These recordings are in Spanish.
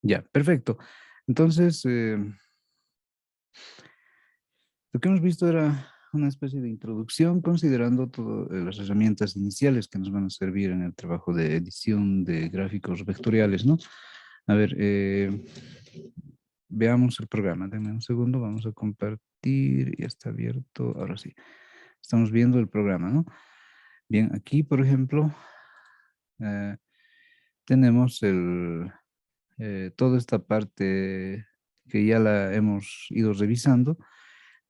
Ya, perfecto. Entonces, lo que hemos visto era una especie de introducción considerando todas las herramientas iniciales que nos van a servir en el trabajo de edición de gráficos vectoriales, ¿no? A ver, veamos el programa. Denme un segundo, vamos a compartir. Ya está abierto. Ahora sí. Estamos viendo el programa, ¿no? Bien, aquí, por ejemplo, eh, tenemos toda esta parte que ya la hemos ido revisando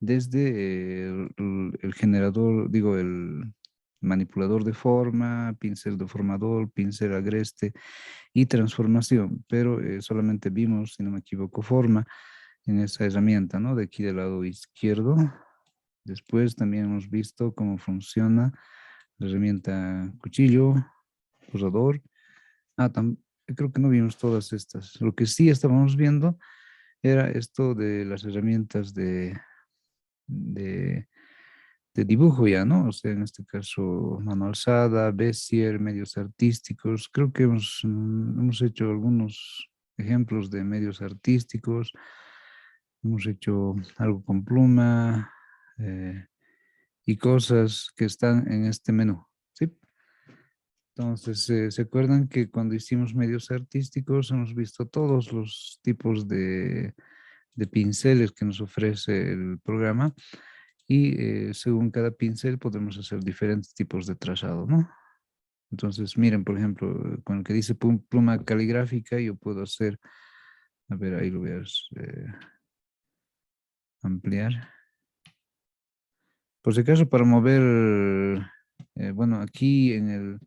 desde el generador, digo, el manipulador de forma, pincel deformador, pincel agreste y transformación, pero solamente vimos, si no me equivoco, forma en esa herramienta, ¿no? De aquí del lado izquierdo. Después también hemos visto cómo funciona la herramienta cuchillo, corredor. Creo que no vimos todas estas. Lo que sí estábamos viendo era esto de las herramientas de, de dibujo ya, ¿no? O sea, en este caso, mano alzada, Bezier, medios artísticos. Creo que hemos hecho algunos ejemplos de medios artísticos. Hemos hecho algo con pluma y cosas que están en este menú, ¿sí? Entonces, ¿se acuerdan que cuando hicimos medios artísticos hemos visto todos los tipos de pinceles que nos ofrece el programa? Y según cada pincel podemos hacer diferentes tipos de trazado, ¿no? Entonces, miren, por ejemplo, con el que dice pluma caligráfica, yo puedo hacer, a ver, ahí lo voy a ampliar. Por si acaso, para mover, bueno, aquí en el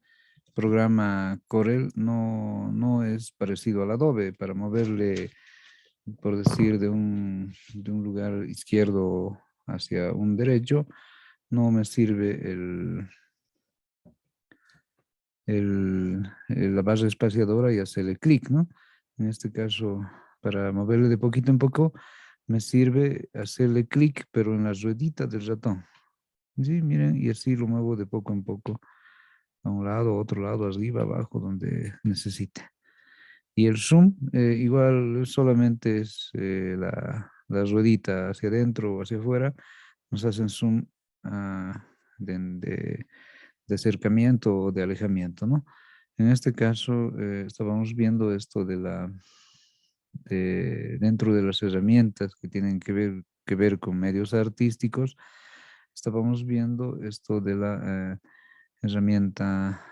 programa Corel no es parecido al Adobe. Para moverle, por decir, de un lugar izquierdo hacia un derecho, no me sirve la barra espaciadora y hacerle clic, ¿no? En este caso, para moverle de poquito en poco, me sirve hacerle clic, pero en la ruedita del ratón. Sí, miren, y así lo muevo de poco en poco, a un lado, a otro lado, arriba, abajo, donde necesite. Y el zoom, igual solamente es la ruedita hacia adentro o hacia afuera, nos hacen zoom ah, de acercamiento o de alejamiento, ¿no? En este caso, estábamos viendo esto dentro de las herramientas que tienen que ver con medios artísticos, estábamos viendo esto de la herramienta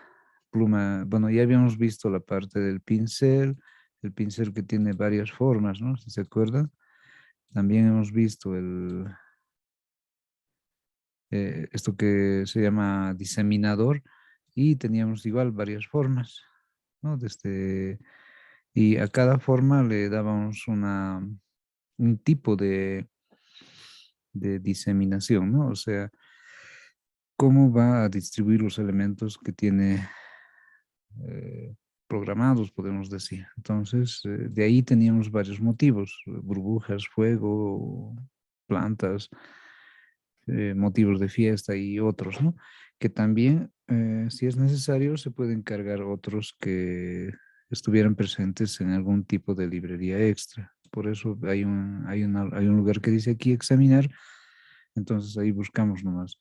pluma. Bueno, ya habíamos visto la parte del pincel, el pincel que tiene varias formas, ¿no? Si se acuerdan. También hemos visto esto que se llama diseminador y teníamos igual varias formas, ¿no? Y a cada forma le dábamos un tipo de diseminación, ¿no? O sea, cómo va a distribuir los elementos que tiene programados, podemos decir. Entonces, de ahí teníamos varios motivos, burbujas, fuego, plantas, motivos de fiesta y otros, ¿no? Que también, si es necesario, se pueden cargar otros que estuvieran presentes en algún tipo de librería extra. Por eso hay un lugar que dice aquí examinar, entonces ahí buscamos nomás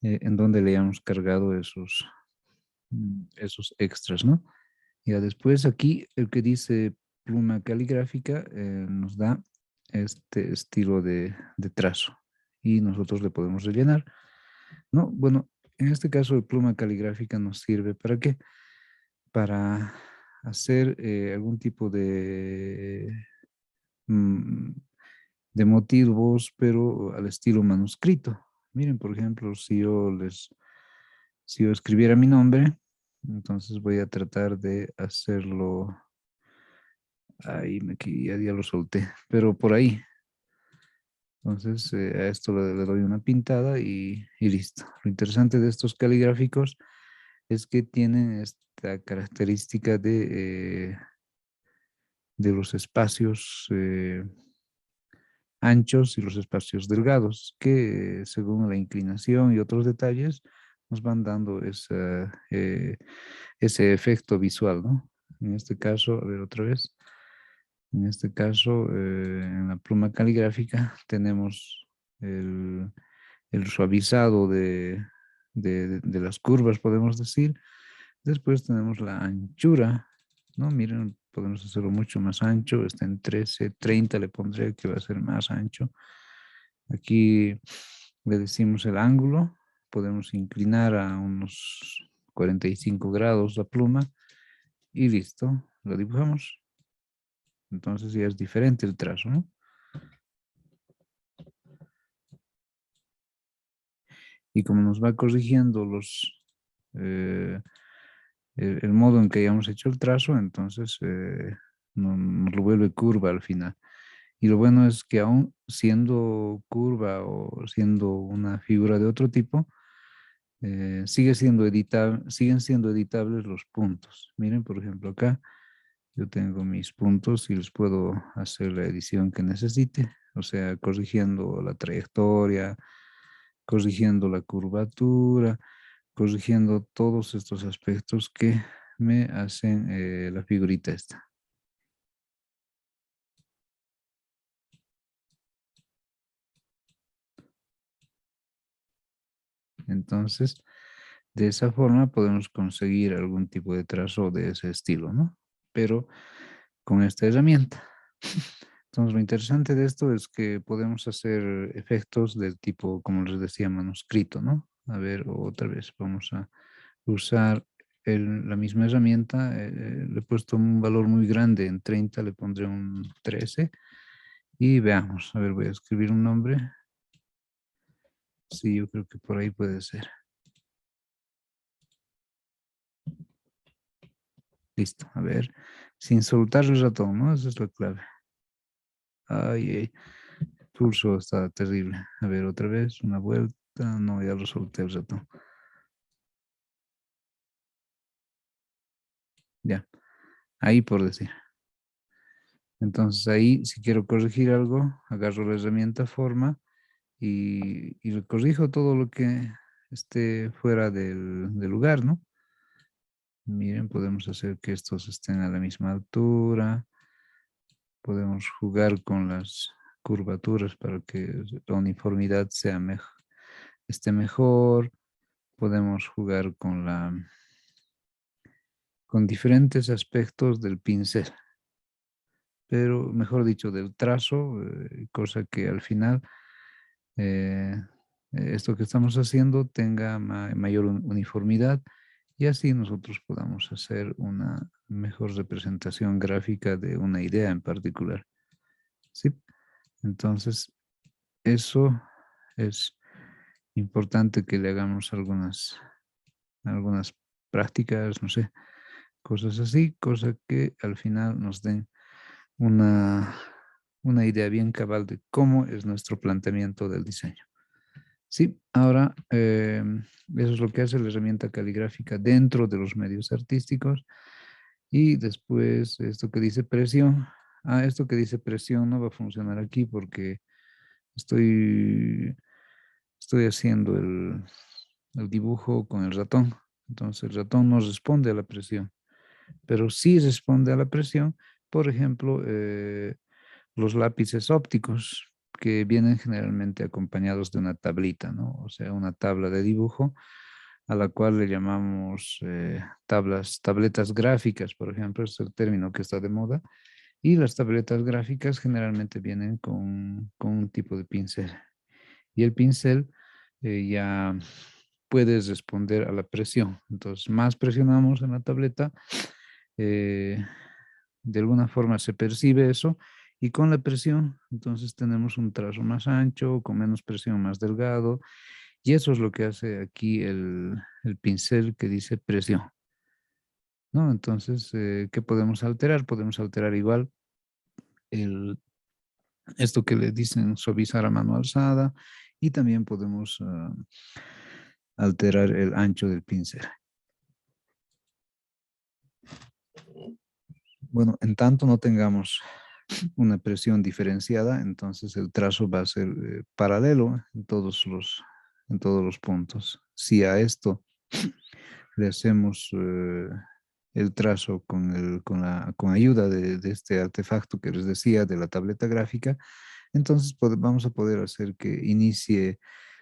en dónde le hayamos cargado esos extras, ¿no? Ya después aquí el que dice pluma caligráfica nos da este estilo de trazo y nosotros le podemos rellenar, ¿no? Bueno, en este caso el pluma caligráfica nos sirve ¿para qué? Para hacer algún tipo mm, de motivos, pero al estilo manuscrito. Miren, por ejemplo, si yo escribiera mi nombre, entonces voy a tratar de hacerlo. Ahí ya lo solté, pero por ahí. Entonces, a esto le doy una pintada y listo. Lo interesante de estos caligráficos es que tienen esta característica de los espacios anchos y los espacios delgados, que según la inclinación y otros detalles nos van dando ese efecto visual, ¿no? En este caso, a ver otra vez. En este caso, en la pluma caligráfica tenemos el, el suavizado de las curvas, podemos decir. Después tenemos la anchura, ¿no? Miren, podemos hacerlo mucho más ancho. Está en 13, 30 le pondré que va a ser más ancho. Aquí le decimos el ángulo. Podemos inclinar a unos 45 grados la pluma y listo, lo dibujamos. Entonces ya es diferente el trazo, ¿no? Y como nos va corrigiendo eh, el modo en que hayamos hecho el trazo, entonces nos lo vuelve curva al final. Y lo bueno es que aún siendo curva o siendo una figura de otro tipo, siguen siendo editables los puntos. Miren, por ejemplo, acá yo tengo mis puntos y les puedo hacer la edición que necesite, o sea, corrigiendo la trayectoria, corrigiendo la curvatura, corrigiendo todos estos aspectos que me hacen la figurita esta. Entonces, de esa forma podemos conseguir algún tipo de trazo de ese estilo, ¿no? Pero con esta herramienta. Entonces, lo interesante de esto es que podemos hacer efectos del tipo, como les decía, manuscrito, ¿no? A ver, otra vez, vamos a usar la misma herramienta. Le he puesto un valor muy grande, en 30 le pondré un 13. Y veamos, a ver, voy a escribir un nombre. Sí, yo creo que por ahí puede ser. Listo, a ver, sin soltar el ratón, ¿no? Esa es la clave. Ay, ay, el pulso está terrible. A ver, otra vez, una vuelta. No, ya lo solté el ratón. Ya, ahí por decir. Entonces ahí, si quiero corregir algo, agarro la herramienta forma y le corrijo todo lo que esté fuera del lugar, ¿no? Miren, podemos hacer que estos estén a la misma altura. Podemos jugar con las curvaturas para que la uniformidad esté mejor. Podemos jugar con diferentes aspectos del pincel, pero mejor dicho, del trazo, cosa que al final eh, esto que estamos haciendo tenga mayor uniformidad y así nosotros podamos hacer una mejor representación gráfica de una idea en particular. ¿Sí? Entonces, eso es importante que le hagamos algunas prácticas, no sé, cosas así, cosa que al final nos den una, una idea bien cabal de cómo es nuestro planteamiento del diseño. Sí, ahora eso es lo que hace la herramienta caligráfica dentro de los medios artísticos. Y después esto que dice presión. Ah, esto que dice presión no va a funcionar aquí porque estoy, estoy haciendo el dibujo con el ratón. Entonces el ratón no responde a la presión, pero sí responde a la presión, por ejemplo, los lápices ópticos que vienen generalmente acompañados de una tablita, ¿no? O sea, una tabla de dibujo a la cual le llamamos tabletas gráficas, por ejemplo, es el término que está de moda. Y las tabletas gráficas generalmente vienen con un tipo de pincel. Y el pincel ya puede responder a la presión. Entonces, más presionamos en la tableta, eh, de alguna forma se percibe eso. Y con la presión, entonces tenemos un trazo más ancho, con menos presión más delgado. Y eso es lo que hace aquí el pincel que dice presión, ¿no? Entonces, ¿qué podemos alterar? Podemos alterar igual el, esto que le dicen suavizar a mano alzada y también podemos alterar el ancho del pincel. Bueno, en tanto no tengamos una presión diferenciada, entonces el trazo va a ser paralelo en todos los puntos. Si a esto le hacemos el trazo con ayuda de este artefacto que les decía de la tableta gráfica, entonces vamos a poder hacer que inicie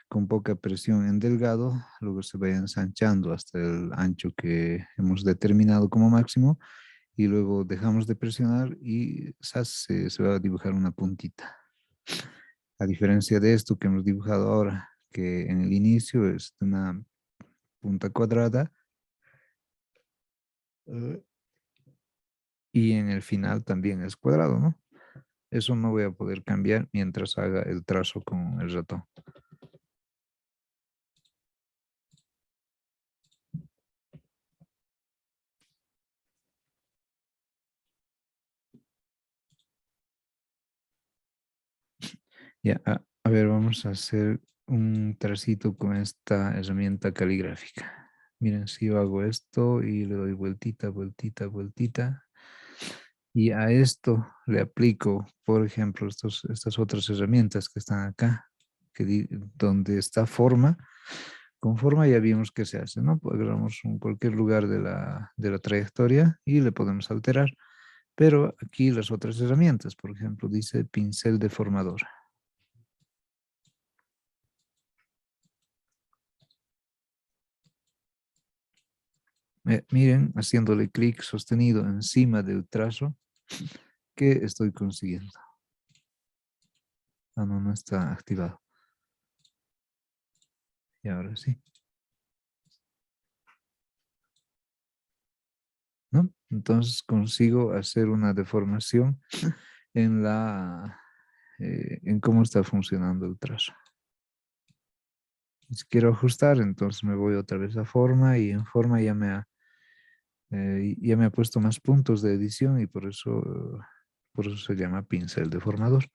con poca presión en delgado, luego se vaya ensanchando hasta el ancho que hemos determinado como máximo y luego dejamos de presionar y ¡zas! Se va a dibujar una puntita. A diferencia de esto que hemos dibujado ahora, que en el inicio es una punta cuadrada eh, y en el final también es cuadrado, ¿no? Eso no voy a poder cambiar mientras haga el trazo con el ratón. Ya, a ver, vamos a hacer un tracito con esta herramienta caligráfica. Miren, si yo hago esto y le doy vueltita, vueltita, vueltita, y a esto le aplico, por ejemplo, estas otras herramientas que están acá, donde está forma. Con forma ya vimos qué se hace, ¿no? Pues agarramos cualquier lugar de la trayectoria y le podemos alterar. Pero aquí las otras herramientas, por ejemplo, dice pincel deformador. Miren, haciéndole clic sostenido encima del trazo, ¿qué estoy consiguiendo? Ah, no, no está activado. Y ahora sí, ¿no? Entonces consigo hacer una deformación en cómo está funcionando el trazo. Si quiero ajustar, entonces me voy otra vez a forma y en forma ya me ha puesto más puntos de edición y por eso se llama pincel deformador.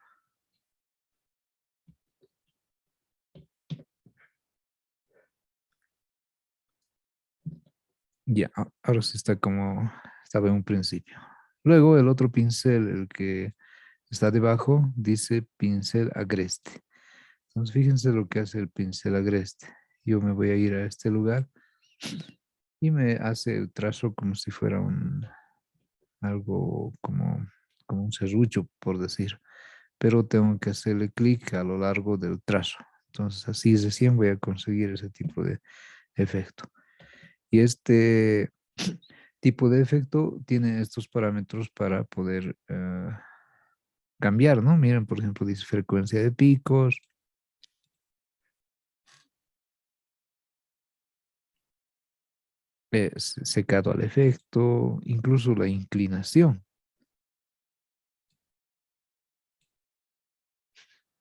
Ya, ahora sí está como estaba en un principio. Luego el otro pincel, el que está debajo, dice pincel agreste. Entonces fíjense lo que hace el pincel agreste. Yo me voy a ir a este lugar y me hace el trazo como si fuera algo como un serrucho, por decir. Pero tengo que hacerle clic a lo largo del trazo. Entonces así recién voy a conseguir ese tipo de efecto. Y este tipo de efecto tiene estos parámetros para poder cambiar, ¿no? Miren, por ejemplo, dice frecuencia de picos, secado al efecto, incluso la inclinación.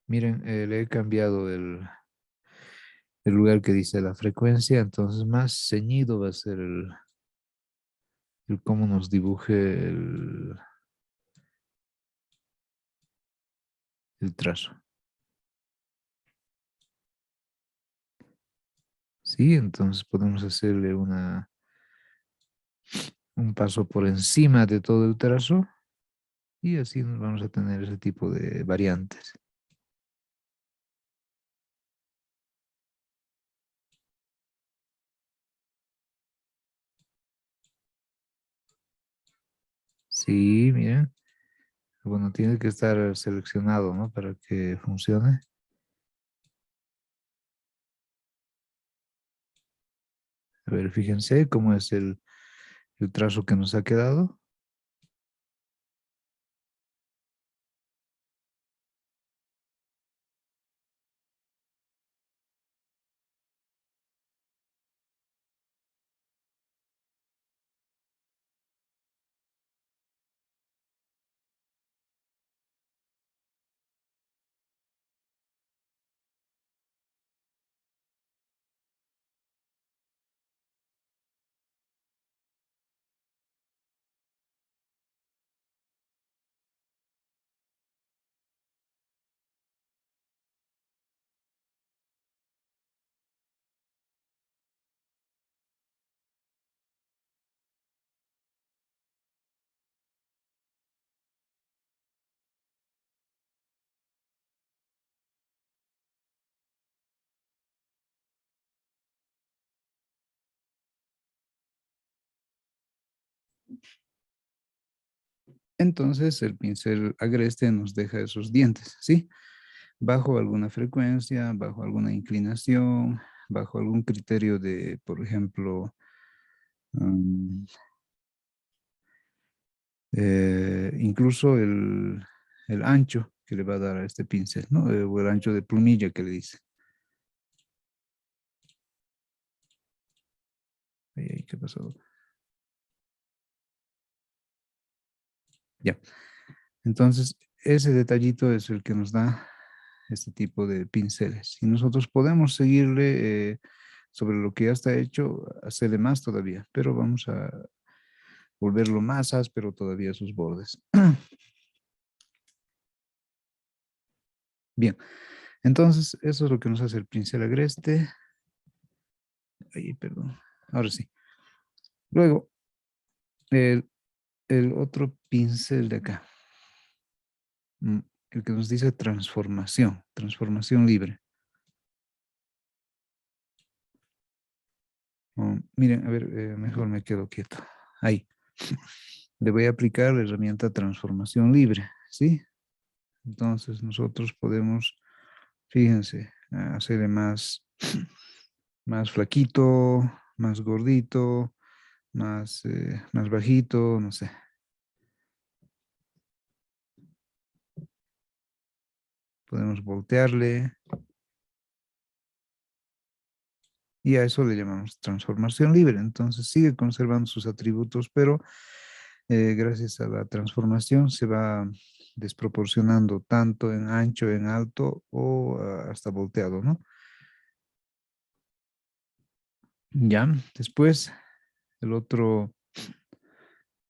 Miren, le he cambiado el lugar que dice la frecuencia, entonces más ceñido va a ser el cómo nos dibuje el trazo. Sí, entonces podemos hacerle un paso por encima de todo el trazo y así vamos a tener ese tipo de variantes. Sí, miren. Bueno, tiene que estar seleccionado, ¿no? Para que funcione. A ver, fíjense cómo es el trazo que nos ha quedado. Entonces el pincel agreste nos deja esos dientes, ¿sí? Bajo alguna frecuencia, bajo alguna inclinación, bajo algún criterio de, por ejemplo, mm, incluso el ancho que le va a dar a este pincel, ¿no? O el ancho de plumilla que le dice. Ay, ay, ¿qué pasó? Ya. Entonces, ese detallito es el que nos da este tipo de pinceles. Y nosotros podemos seguirle sobre lo que ya está hecho, hacerle más todavía, pero vamos a volverlo más áspero todavía sus bordes. Bien, entonces eso es lo que nos hace el pincel agreste. Ay, perdón. Ahora sí. Luego, el, el otro pincel de acá, mm, el que nos dice transformación, transformación libre. Miren, a ver, mejor me quedo quieto. Ahí. Le voy a aplicar la herramienta transformación libre, ¿sí? Entonces nosotros podemos, fíjense, hacerle más, más flaquito, más gordito, más bajito, no sé. Podemos voltearle y a eso le llamamos transformación libre. Entonces sigue conservando sus atributos, pero gracias a la transformación se va desproporcionando tanto en ancho, en alto o hasta volteado, ¿no? Ya, después el otro,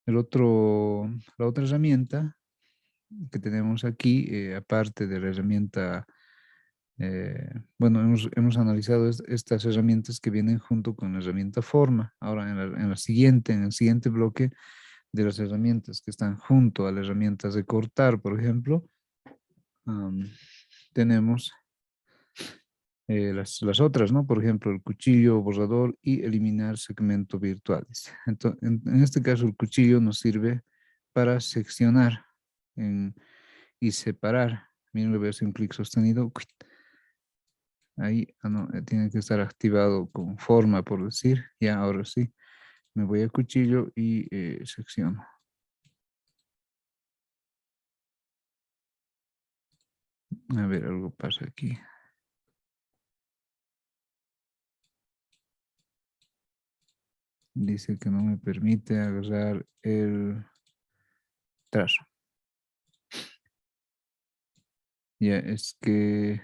la otra herramienta que tenemos aquí, aparte de la herramienta, bueno, hemos analizado estas herramientas que vienen junto con la herramienta forma. Ahora en el siguiente bloque de las herramientas que están junto a las herramientas de cortar, por ejemplo, am, tenemos las otras, ¿no? Por ejemplo, el cuchillo, borrador y eliminar segmentos virtuales. Entonces, en este caso, el cuchillo nos sirve para seccionar y separar. Miren, le voy a hacer un clic sostenido. Ahí, no, tiene que estar activado con forma, por decir. Ya, ahora sí. Me voy a cuchillo y secciono. A ver, algo pasa aquí. Dice que no me permite agarrar el trazo. Ya, es que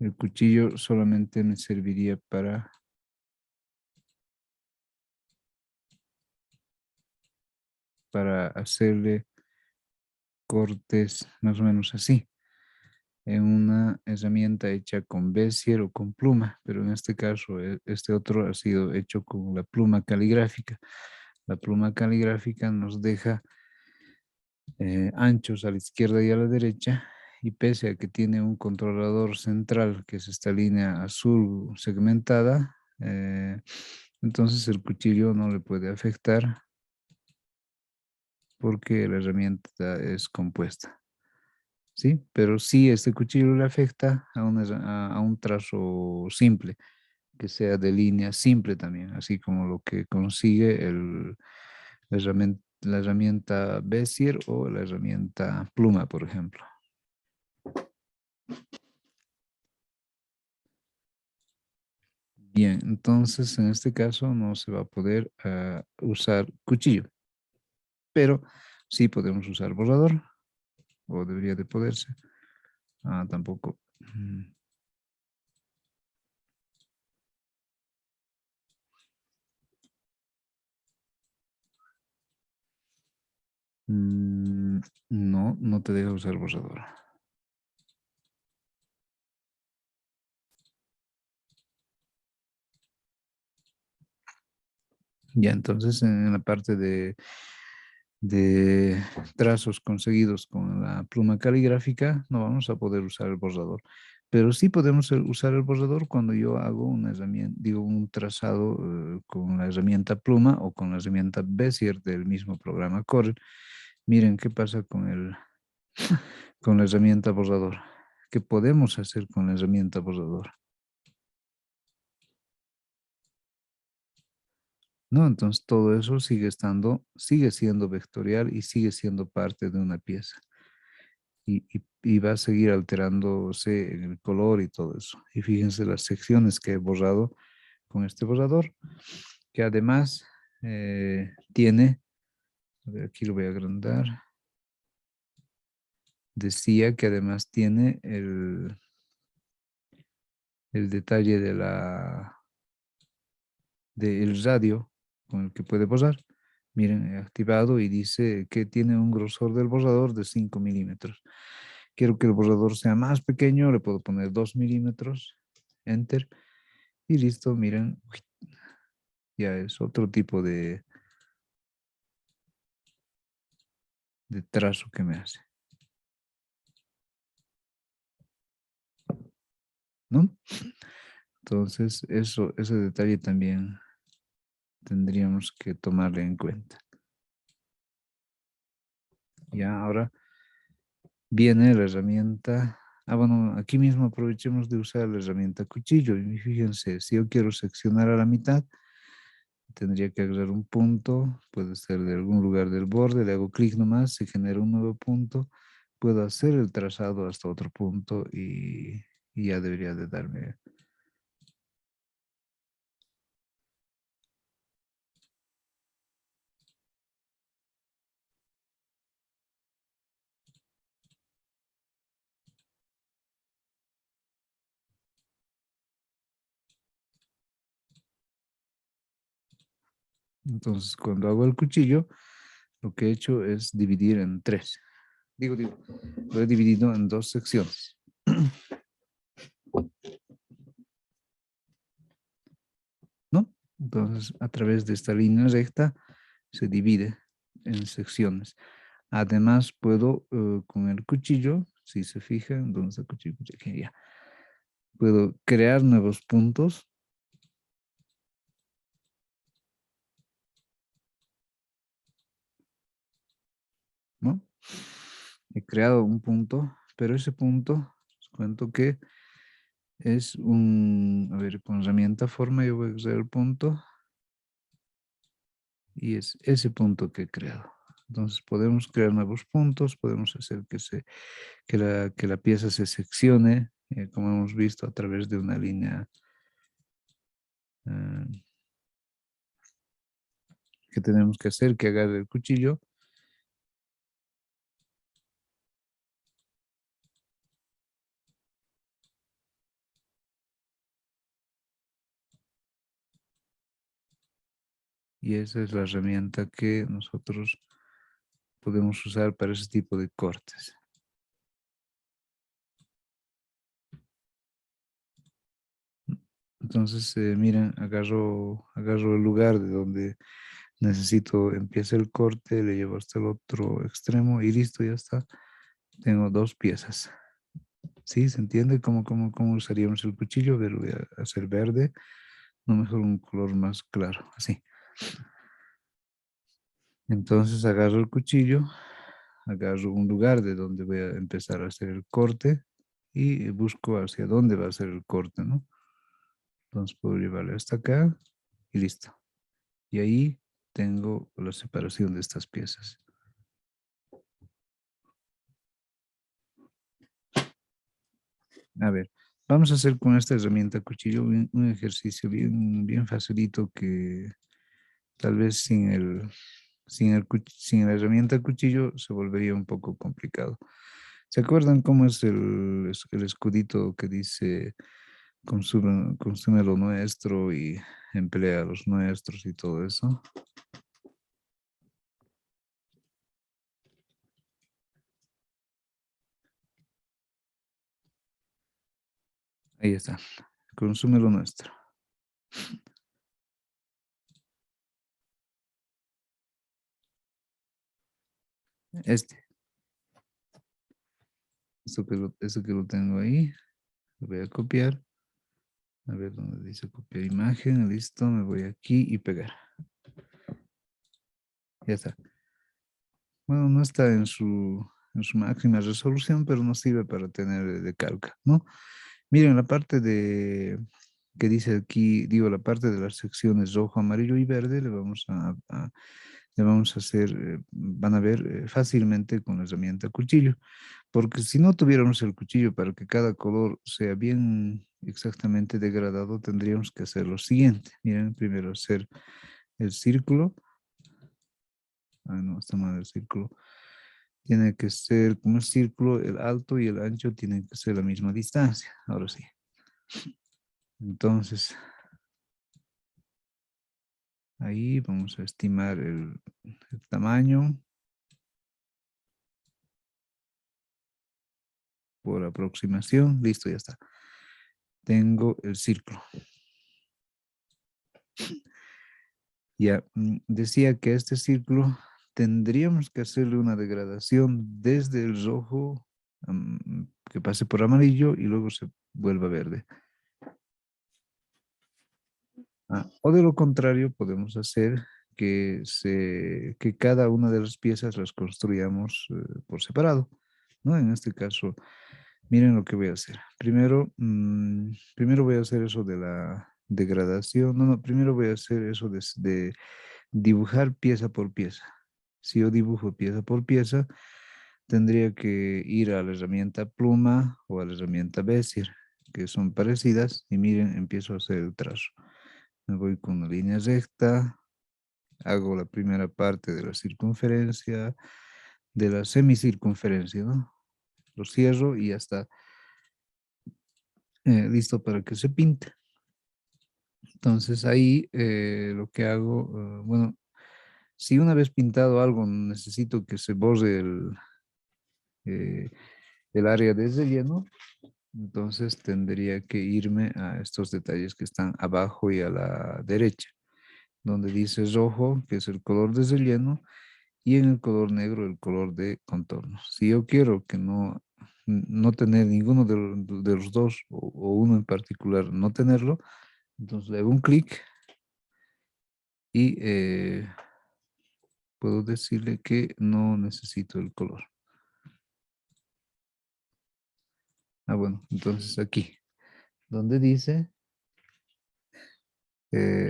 el cuchillo solamente me serviría para hacerle cortes más o menos así, en una herramienta hecha con Bézier o con pluma, pero en este caso este otro ha sido hecho con la pluma caligráfica. La pluma caligráfica nos deja anchos a la izquierda y a la derecha, y pese a que tiene un controlador central, que es esta línea azul segmentada, entonces el cuchillo no le puede afectar porque la herramienta es compuesta, ¿sí? Pero sí, este cuchillo le afecta a un trazo simple, que sea de línea simple también, así como lo que consigue la herramienta Bézier o la herramienta pluma, por ejemplo. Bien, entonces en este caso no se va a poder usar cuchillo, pero sí podemos usar borrador, o debería de poderse. Ah, tampoco. Mm, no, no te deja usar borrador. Ya, entonces en la parte de trazos conseguidos con la pluma caligráfica no vamos a poder usar el borrador. Pero sí podemos usar el borrador cuando yo hago una herramienta, digo, un trazado con la herramienta Pluma o con la herramienta Bezier del mismo programa Corel. Miren qué pasa con la herramienta borrador. ¿Qué podemos hacer con la herramienta borrador? ¿No? Entonces todo eso sigue siendo vectorial y sigue siendo parte de una pieza. Y va a seguir alterándose en el color y todo eso. Y fíjense las secciones que he borrado con este borrador, que además tiene, a ver, aquí lo voy a agrandar, decía que además tiene el detalle del radio con el que puede borrar. Miren, he activado y dice que tiene un grosor del borrador de 5 milímetros. Quiero que el borrador sea más pequeño, le puedo poner 2 milímetros, enter, y listo, miren, ya es otro tipo de trazo que me hace, ¿no? Entonces, ese detalle también tendríamos que tomarle en cuenta. Ya, ahora viene la herramienta. Ah, bueno, aquí mismo aprovechemos de usar la herramienta cuchillo. Y fíjense, si yo quiero seccionar a la mitad, tendría que agregar un punto, puede ser de algún lugar del borde, le hago clic nomás, se genera un nuevo punto, puedo hacer el trazado hasta otro punto y ya debería de darme. Entonces, cuando hago el cuchillo, lo que he hecho es dividir en tres. Digo, lo he dividido en dos secciones. ¿No? Entonces, a través de esta línea recta se divide en secciones. Además, puedo con el cuchillo, si se fijan, entonces el cuchillo, aquí ya, puedo crear nuevos puntos, ¿no? He creado un punto, pero ese punto, les cuento que es a ver, con herramienta forma yo voy a usar el punto y es ese punto que he creado. Entonces podemos crear nuevos puntos, podemos hacer que la pieza se seccione, como hemos visto, a través de una línea eh, que tenemos que hacer, que agarre el cuchillo. Y esa es la herramienta que nosotros podemos usar para ese tipo de cortes. Entonces, miren, agarro el lugar de donde necesito, empieza el corte, le llevo hasta el otro extremo y listo, ya está. Tengo dos piezas. ¿Sí? ¿Se entiende cómo usaríamos el cuchillo? Pero voy a hacer verde, no mejor un color más claro, así. Entonces agarro el cuchillo, agarro un lugar de donde voy a empezar a hacer el corte y busco hacia dónde va a ser el corte, ¿no? Entonces puedo llevarlo hasta acá y listo. Y ahí tengo la separación de estas piezas. A ver, vamos a hacer con esta herramienta cuchillo un ejercicio bien facilito que tal vez sin la herramienta cuchillo se volvería un poco complicado. ¿Se acuerdan cómo es el escudito que dice consume lo nuestro y emplea los nuestros y todo eso? Ahí está, consume lo nuestro. Este, eso que lo tengo ahí. Lo voy a copiar. A ver dónde dice copiar imagen. Listo, me voy aquí y pegar. Ya está. Bueno, no está en su máxima resolución, pero nos sirve para tener de calca, ¿no? Miren, la parte de que dice aquí, digo, la parte de las secciones rojo, amarillo y verde, le vamos a hacer, van a ver fácilmente con la herramienta cuchillo, porque si no tuviéramos el cuchillo para que cada color sea bien exactamente degradado, tendríamos que hacer lo siguiente. Miren, primero hacer el círculo. Ah, no, está mal el círculo. Tiene que ser como el círculo, el alto y el ancho tienen que ser la misma distancia. Ahora sí. Entonces, ahí vamos a estimar el tamaño por aproximación. Listo, ya está. Tengo el círculo. Ya, decía que a este círculo tendríamos que hacerle una degradación desde el rojo, que pase por amarillo y luego se vuelva verde. O de lo contrario, podemos hacer que cada una de las piezas las construyamos por separado, ¿no? En este caso, miren lo que voy a hacer. Primero, primero voy a hacer eso de la degradación. No, primero voy a hacer eso de dibujar pieza por pieza. Si yo dibujo pieza por pieza, tendría que ir a la herramienta pluma o a la herramienta Bezier, que son parecidas, y miren, empiezo a hacer el trazo. Me voy con una línea recta, hago la primera parte de la circunferencia, de la semicircunferencia, ¿no? Lo cierro y ya está listo para que se pinte. Entonces ahí lo que hago, bueno, si una vez pintado algo necesito que se borre eh, el área de relleno, entonces tendría que irme a estos detalles que están abajo y a la derecha, donde dice rojo, que es el color de relleno, y en el color negro el color de contorno. Si yo quiero que no tener ninguno de los dos o uno en particular, no tenerlo, entonces le hago un clic y puedo decirle que no necesito el color. Bueno, entonces aquí, donde dice,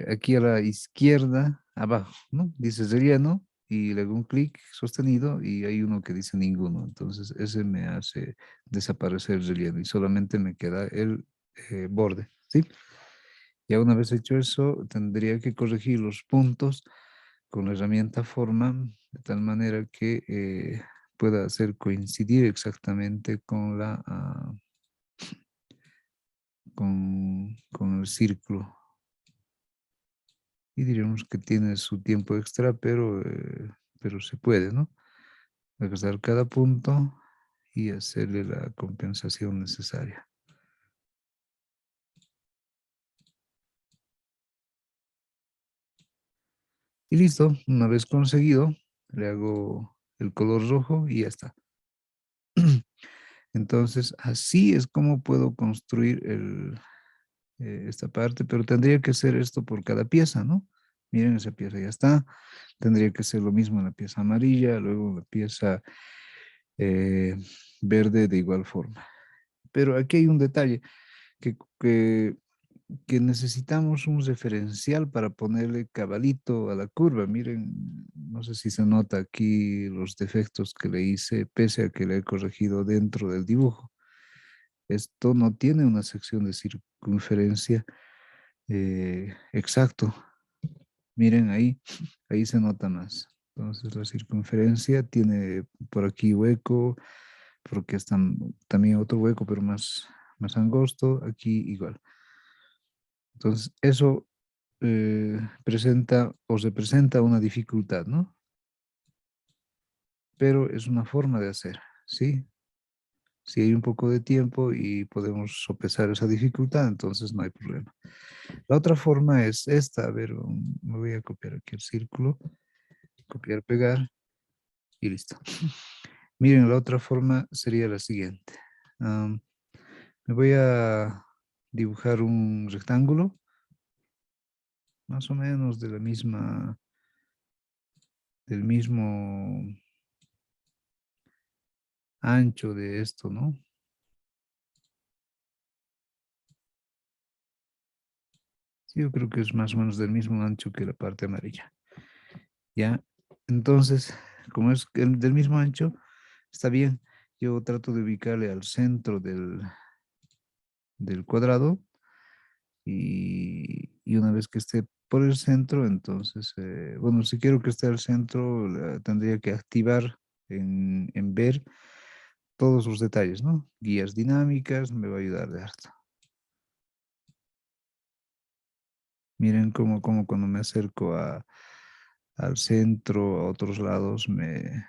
aquí a la izquierda, abajo, ¿no? Dice relleno y le hago un clic sostenido y hay uno que dice ninguno. Entonces ese me hace desaparecer el relleno y solamente me queda el borde, ¿sí? Ya una vez hecho eso, tendría que corregir los puntos con la herramienta forma de tal manera que pueda hacer coincidir exactamente con con el círculo. Y diríamos que tiene su tiempo extra, pero se puede, ¿no? Agarrar cada punto y hacerle la compensación necesaria. Y listo, una vez conseguido, le hago el color rojo y ya está. Entonces, así es como puedo construir esta parte, pero tendría que hacer esto por cada pieza, ¿no? Miren, esa pieza ya está. Tendría que ser lo mismo en la pieza amarilla, luego la pieza eh, verde de igual forma. Pero aquí hay un detalle, que, que, que necesitamos un referencial para ponerle cabalito a la curva. Miren, no sé si se nota aquí los defectos que le hice, pese a que le he corregido dentro del dibujo. Esto no tiene una sección de circunferencia exacto. Miren ahí se nota más. Entonces la circunferencia tiene por aquí hueco, porque está también otro hueco, pero más angosto, aquí igual. Entonces eso presenta o representa una dificultad, ¿no? Pero es una forma de hacer, ¿sí? Si hay un poco de tiempo y podemos sopesar esa dificultad, entonces no hay problema. La otra forma es esta. A ver, me voy a copiar aquí el círculo, copiar, pegar y listo. Miren, la otra forma sería la siguiente. Me voy a dibujar un rectángulo, más o menos de la misma, del mismo ancho de esto, ¿no? Sí, yo creo que es más o menos del mismo ancho que la parte amarilla. ¿Ya? Entonces, como es del mismo ancho, está bien. Yo trato de ubicarle al centro del cuadrado y una vez que esté por el centro, entonces, bueno, si quiero que esté al centro, tendría que activar en ver todos los detalles, ¿no? Guías dinámicas, me va a ayudar de harto. Miren cómo cuando me acerco al centro, a otros lados, me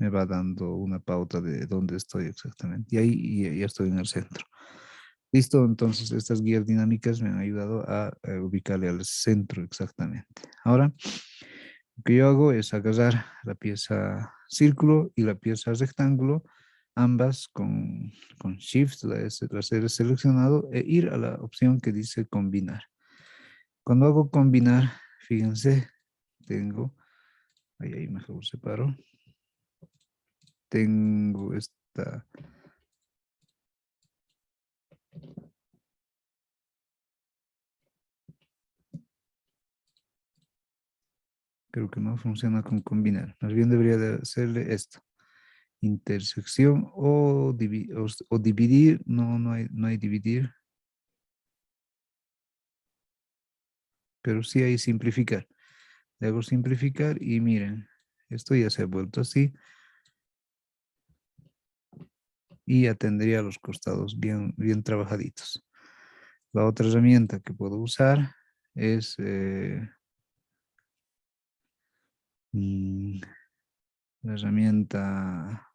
va dando una pauta de dónde estoy exactamente. Y ahí ya estoy en el centro. Listo, entonces estas guías dinámicas me han ayudado a ubicarle al centro exactamente. Ahora, lo que yo hago es agarrar la pieza círculo y la pieza rectángulo, ambas con Shift, las he seleccionado, e ir a la opción que dice combinar. Cuando hago combinar, fíjense, tengo, ahí mejor separo, tengo esta, creo que no funciona con combinar, más bien debería de hacerle esto, intersección o dividir, no hay dividir, pero sí hay simplificar. Le hago simplificar y miren, esto ya se ha vuelto así y ya tendría los costados bien trabajaditos. La otra herramienta que puedo usar es mm, la herramienta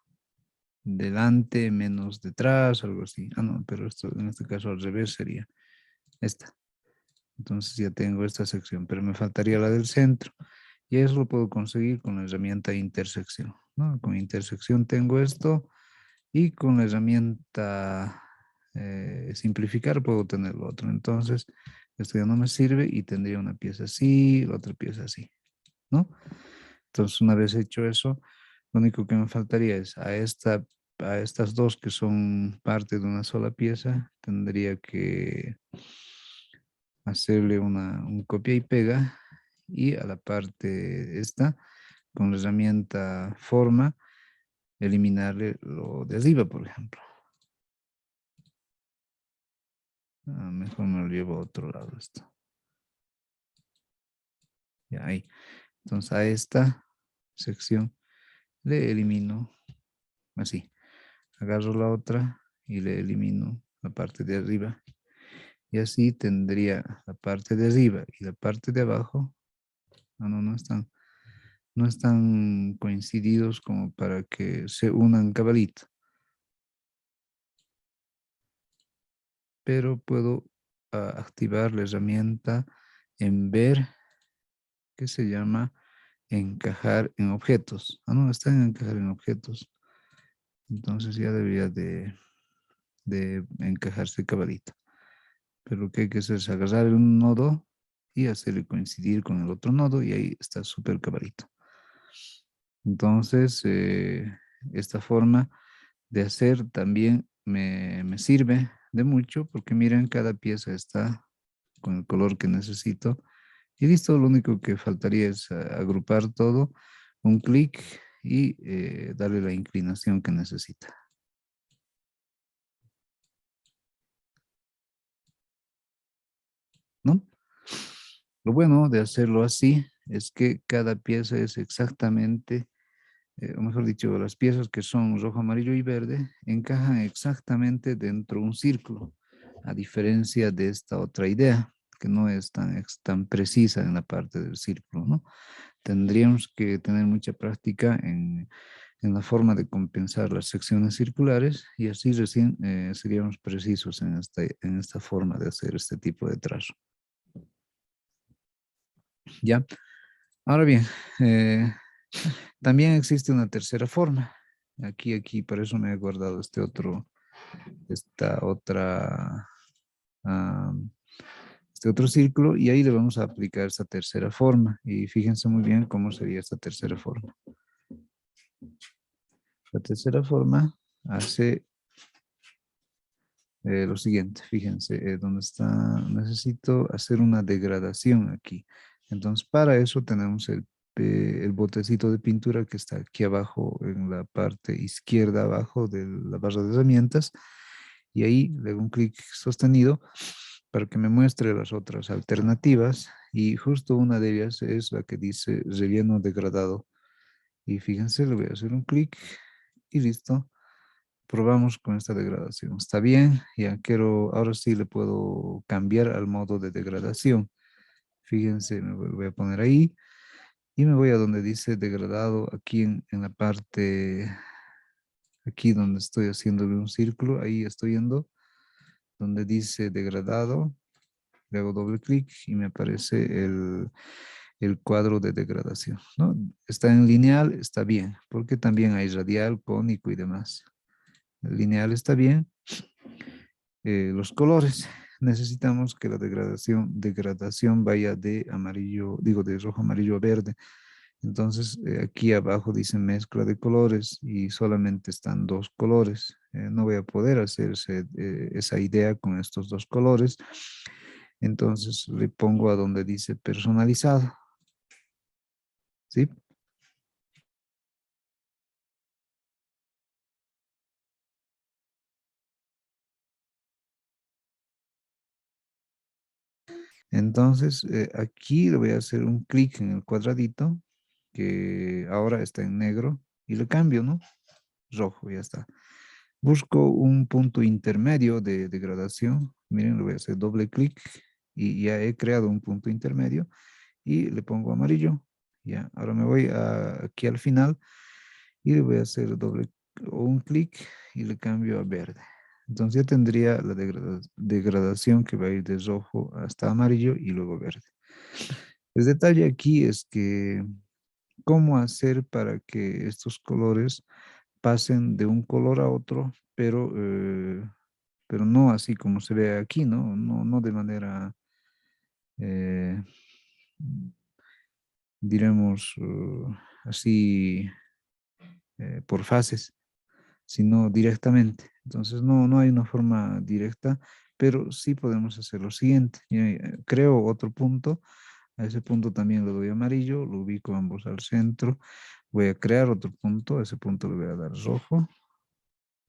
delante menos detrás, algo así. Ah, no, pero esto en este caso al revés sería esta. Entonces ya tengo esta sección, pero me faltaría la del centro. Y eso lo puedo conseguir con la herramienta intersección, ¿no? Con intersección tengo esto y con la herramienta simplificar puedo tener lo otro. Entonces, esto ya no me sirve y tendría una pieza así, la otra pieza así, ¿no? Entonces, una vez hecho eso, lo único que me faltaría es a estas dos que son parte de una sola pieza, tendría que hacerle un copia y pega y a la parte esta, con la herramienta forma, eliminarle lo de arriba, por ejemplo. Mejor me lo llevo a otro lado esto. Ya ahí. Entonces a esta sección le elimino así. Agarro la otra y le elimino la parte de arriba. Y así tendría la parte de arriba y la parte de abajo. No están coincididos como para que se unan cabalito. Pero puedo activar la herramienta en ver que se llama encajar en objetos. No, está en encajar en objetos. Entonces ya debería de encajarse cabalito. Pero lo que hay que hacer es agarrar un nodo y hacerle coincidir con el otro nodo y ahí está súper cabalito. Entonces, esta forma de hacer también me sirve de mucho porque miren, cada pieza está con el color que necesito. Y listo, lo único que faltaría es agrupar todo, un clic y darle la inclinación que necesita. ¿No? Lo bueno de hacerlo así es que cada pieza es exactamente, o mejor dicho, las piezas que son rojo, amarillo y verde encajan exactamente dentro de un círculo, a diferencia de esta otra idea, que no es tan precisa en la parte del círculo, ¿no? Tendríamos que tener mucha práctica en la forma de compensar las secciones circulares y así recién seríamos precisos en esta forma de hacer este tipo de trazo. ¿Ya? Ahora bien, eh, también existe una tercera forma. Aquí, por eso me he guardado este otro. esta otra, ah, este otro círculo y ahí le vamos a aplicar esta tercera forma. Y fíjense muy bien cómo sería esta tercera forma. La tercera forma hace lo siguiente, fíjense, ¿dónde está? Necesito hacer una degradación aquí. Entonces, para eso tenemos el botecito de pintura que está aquí abajo, en la parte izquierda abajo de la barra de herramientas. Y ahí le doy un clic sostenido para que me muestre las otras alternativas. Y justo una de ellas es la que dice relleno degradado. Y fíjense, le voy a hacer un clic y listo. Probamos con esta degradación. Está bien, ya quiero, ahora sí le puedo cambiar al modo de degradación. Fíjense, me voy a poner ahí y me voy a donde dice degradado, aquí en la parte, aquí donde estoy haciéndole un círculo, ahí estoy yendo, donde dice degradado, le hago doble clic y me aparece el cuadro de degradación, ¿no? Está en lineal, está bien, porque también hay radial, cónico y demás. El lineal está bien. Los colores. Necesitamos que la degradación vaya de amarillo, digo de rojo, amarillo a verde. Entonces, aquí abajo dice mezcla de colores y solamente están dos colores. No voy a poder hacer esa idea con estos dos colores. Entonces, le pongo a donde dice personalizado. ¿Sí? Entonces, aquí le voy a hacer un clic en el cuadradito que ahora está en negro y le cambio, ¿no? Rojo, ya está. Busco un punto intermedio de degradación. Miren, le voy a hacer doble clic y ya he creado un punto intermedio y le pongo amarillo. Ya, ahora me voy aquí al final y le voy a hacer doble o un clic y le cambio a verde. Entonces ya tendría la degradación que va a ir de rojo hasta amarillo y luego verde. El detalle aquí es que cómo hacer para que estos colores pasen de un color a otro, pero no así como se ve aquí, ¿no? No de manera, eh, diremos, así por fases, sino directamente. Entonces no hay una forma directa, pero sí podemos hacer lo siguiente. Creo otro punto, a ese punto también le doy amarillo, lo ubico ambos al centro, voy a crear otro punto, a ese punto le voy a dar rojo,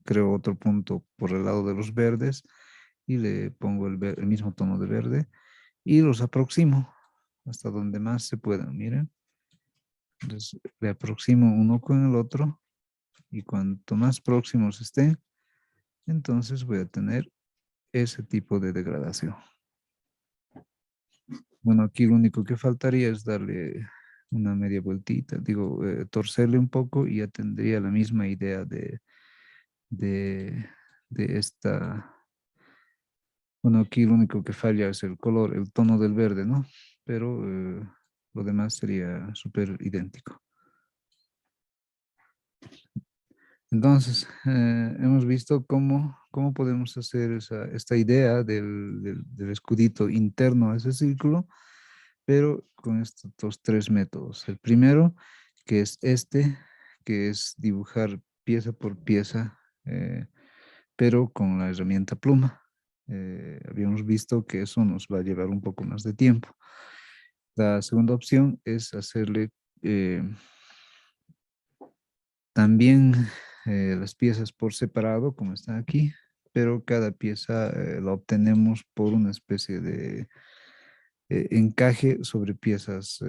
creo otro punto por el lado de los verdes y le pongo el mismo tono de verde y los aproximo hasta donde más se puedan, miren. Entonces le aproximo uno con el otro y cuanto más próximos estén, entonces voy a tener ese tipo de degradación. Bueno, aquí lo único que faltaría es darle una media vueltita, digo, torcerle un poco y ya tendría la misma idea de, de esta. Bueno, aquí lo único que falla es el color, el tono del verde, ¿no? Pero lo demás sería súper idéntico. Entonces, hemos visto cómo podemos hacer esta idea del escudito interno a ese círculo, pero con estos tres métodos. El primero, que es este, que es dibujar pieza por pieza, pero con la herramienta pluma. Habíamos visto que eso nos va a llevar un poco más de tiempo. La segunda opción es hacerle también las piezas por separado, como está aquí, pero cada pieza la obtenemos por una especie de encaje sobre piezas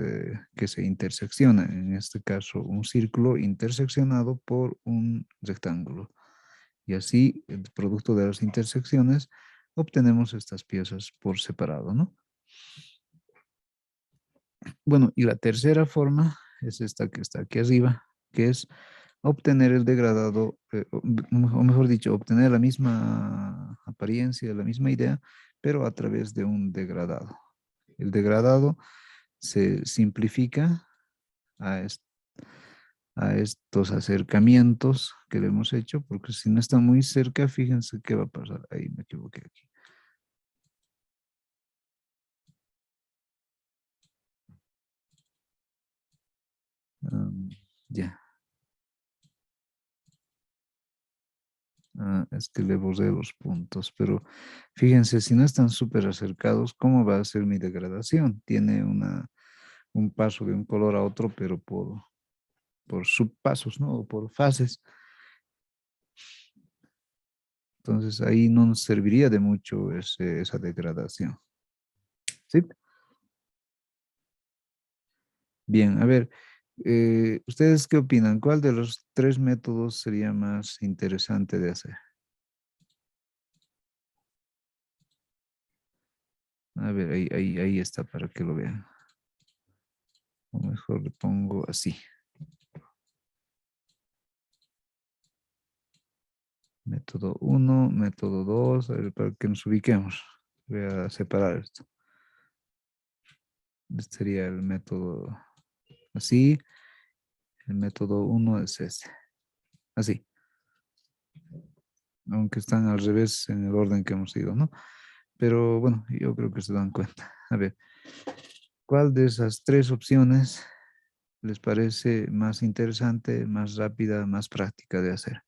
que se interseccionan. En este caso, un círculo interseccionado por un rectángulo. Y así, el producto de las intersecciones, obtenemos estas piezas por separado, ¿no? Bueno, y la tercera forma es esta que está aquí arriba, que es obtener el degradado, o mejor dicho, obtener la misma apariencia, la misma idea, pero a través de un degradado. El degradado se simplifica a, a estos acercamientos que le hemos hecho, porque si no está muy cerca, fíjense qué va a pasar. Ahí me equivoqué aquí. Ya. Es que le borré los puntos, pero fíjense, si no están súper acercados, ¿cómo va a ser mi degradación? Tiene un paso de un color a otro, pero por subpasos, ¿no? O por fases. Entonces ahí no nos serviría de mucho esa degradación. ¿Sí? Bien, a ver, ¿ustedes qué opinan? ¿Cuál de los tres métodos sería más interesante de hacer? A ver, ahí está para que lo vean. O mejor le pongo así. Método uno, método 2, a ver, para que nos ubiquemos. Voy a separar esto. Este sería el método así. El método uno es este. Así. Aunque están al revés en el orden que hemos ido, ¿no? Pero bueno, yo creo que se dan cuenta. A ver, ¿cuál de esas tres opciones les parece más interesante, más rápida, más práctica de hacer?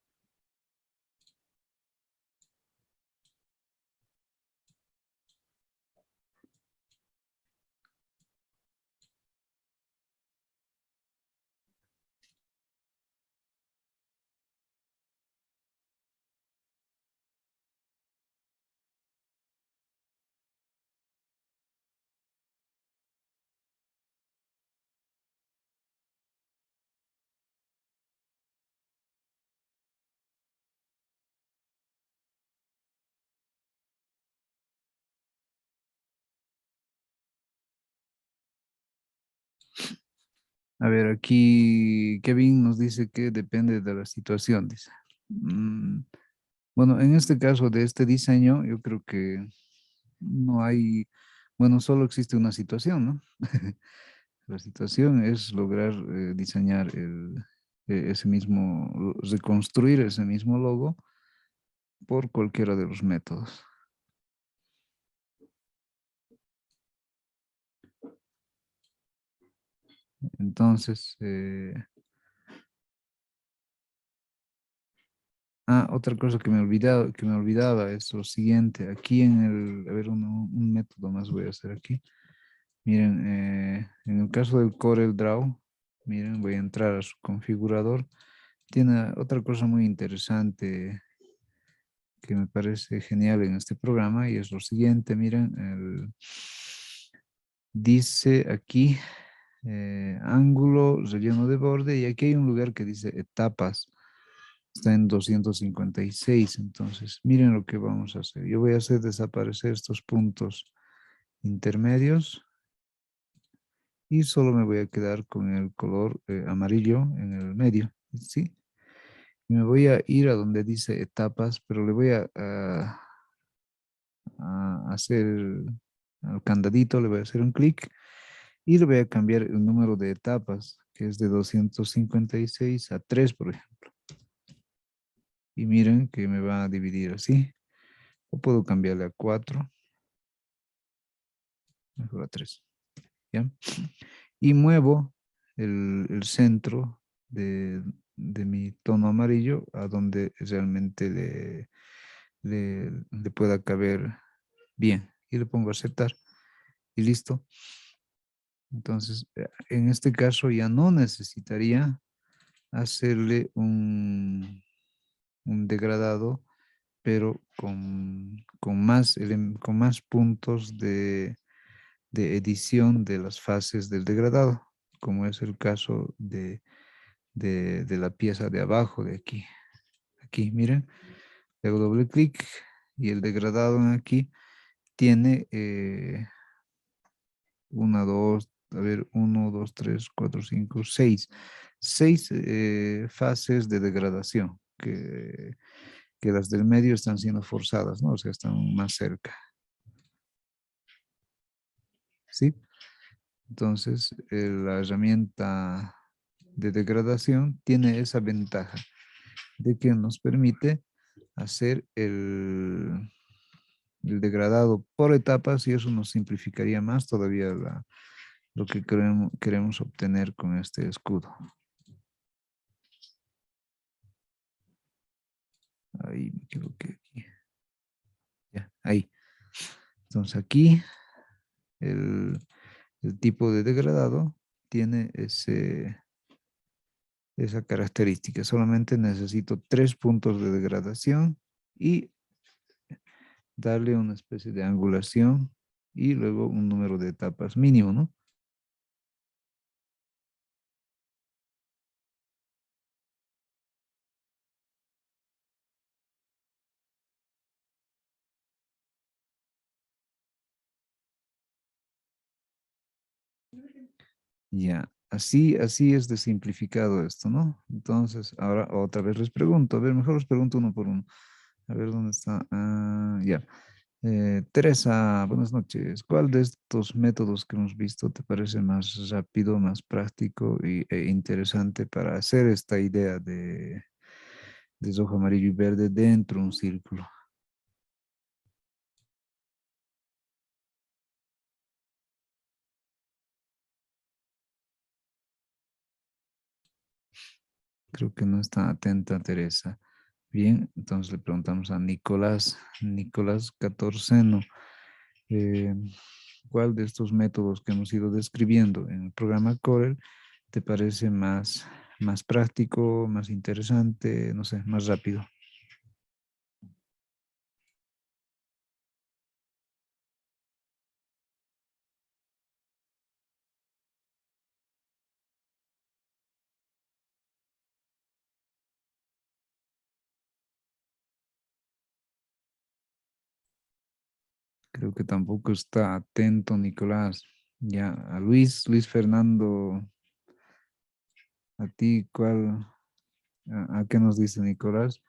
A ver, aquí Kevin nos dice que depende de la situación, dice. Mm, bueno, en este caso de este diseño, yo creo que no hay, bueno, solo existe una situación, ¿no? La situación es lograr diseñar ese mismo, reconstruir ese mismo logo por cualquiera de los métodos. Entonces, otra cosa que me olvidaba es lo siguiente. Aquí a ver, un método más voy a hacer aquí. Miren, en el caso del Corel Draw, miren, voy a entrar a su configurador. Tiene otra cosa muy interesante que me parece genial en este programa y es lo siguiente, miren, dice aquí ángulo, relleno de borde y aquí hay un lugar que dice etapas. Está en 256, entonces miren lo que vamos a hacer. Yo voy a hacer desaparecer estos puntos intermedios y solo me voy a quedar con el color amarillo en el medio, ¿sí? Y me voy a ir a donde dice etapas, pero le voy a hacer al candadito, le voy a hacer un clic y le voy a cambiar el número de etapas, que es de 256 a 3, por ejemplo. Y miren que me va a dividir así. O puedo cambiarle a 4, mejor a 3. ¿Ya? Y muevo el centro de mi tono amarillo a donde realmente le pueda caber bien. Y le pongo a aceptar. Y listo. Entonces, en este caso ya no necesitaría hacerle un degradado, pero con más puntos de edición de las fases del degradado, como es el caso de la pieza de abajo de aquí. Aquí, miren, le hago doble clic y el degradado en aquí tiene una, dos, a ver, uno, dos, tres, cuatro, cinco, seis. Seis fases de degradación que las del medio están siendo forzadas, ¿no? O sea, están más cerca. ¿Sí? Entonces, la herramienta de degradación tiene esa ventaja de que nos permite hacer el degradado por etapas y eso nos simplificaría más todavía lo que queremos obtener con este escudo. Ahí me equivoqué aquí. Ya, ahí. Entonces aquí el, el tipo de degradado tiene esa característica. Solamente necesito 3 puntos de degradación y darle una especie de angulación y luego un número de etapas mínimo, ¿no? Ya, así es de simplificado esto, ¿no? Entonces, ahora otra vez les pregunto, a ver, mejor les pregunto uno por uno. A ver, ¿dónde está? Ah, ya. Teresa, buenas noches. ¿Cuál de estos métodos que hemos visto te parece más rápido, más práctico e interesante para hacer esta idea de rojo, amarillo y verde dentro de un círculo? Creo que no está atenta Teresa. Bien, entonces le preguntamos a Nicolás, Nicolás Catorceno, eh, ¿cuál de estos métodos que hemos ido describiendo en el programa Corel te parece más práctico, más interesante, no sé, más rápido? Creo que tampoco está atento Nicolás. Ya, a Luis Fernando, a ti, a qué nos dice Nicolás?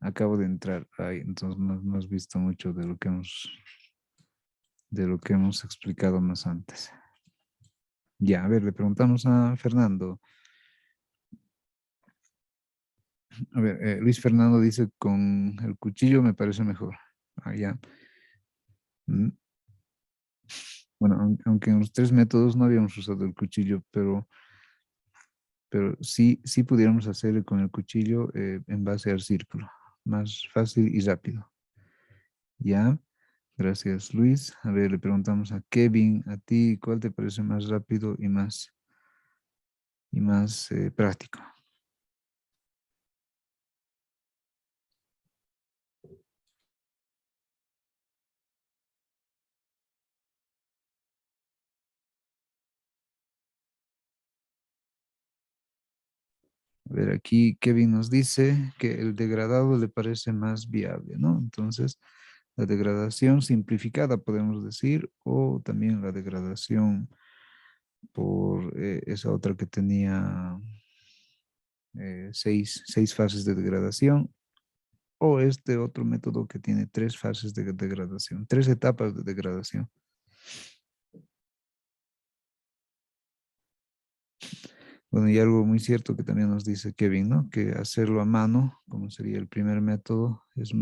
Acabo de entrar ahí, entonces no has visto mucho de lo que hemos explicado más antes. Ya, a ver, le preguntamos a Fernando. A ver, Luis Fernando dice con el cuchillo me parece mejor. Ah, ya. Mm, Bueno, aunque en los 3 métodos no habíamos usado el cuchillo, pero sí pudiéramos hacer con el cuchillo en base al círculo. Más fácil y rápido. Ya. Gracias, Luis. A ver, le preguntamos a Kevin, a ti, ¿cuál te parece más rápido y más práctico? A ver, aquí Kevin nos dice que el degradado le parece más viable, ¿no? Entonces, la degradación simplificada, podemos decir, o también la degradación por esa otra que tenía 6 fases de degradación, o este otro método que tiene 3 fases de degradación, 3 etapas de degradación. Bueno, y algo muy cierto que también nos dice Kevin, ¿no? Que hacerlo a mano, como sería el primer método, es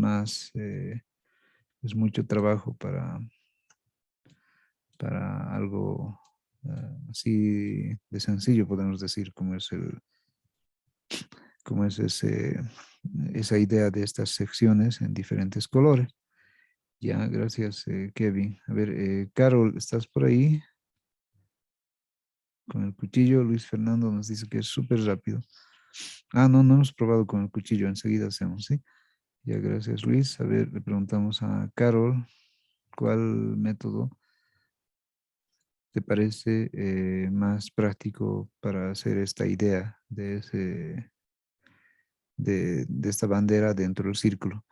mucho trabajo para algo así de sencillo, podemos decir, como es esa idea de estas secciones en diferentes colores. Ya, gracias, Kevin. A ver, Carol, ¿estás por ahí? Con el cuchillo, Luis Fernando nos dice que es súper rápido. Ah, no hemos probado con el cuchillo, enseguida hacemos, ¿sí? Ya, gracias, Luis. A ver, le preguntamos a Carol, ¿cuál método te parece más práctico para hacer esta idea de esta bandera dentro del círculo?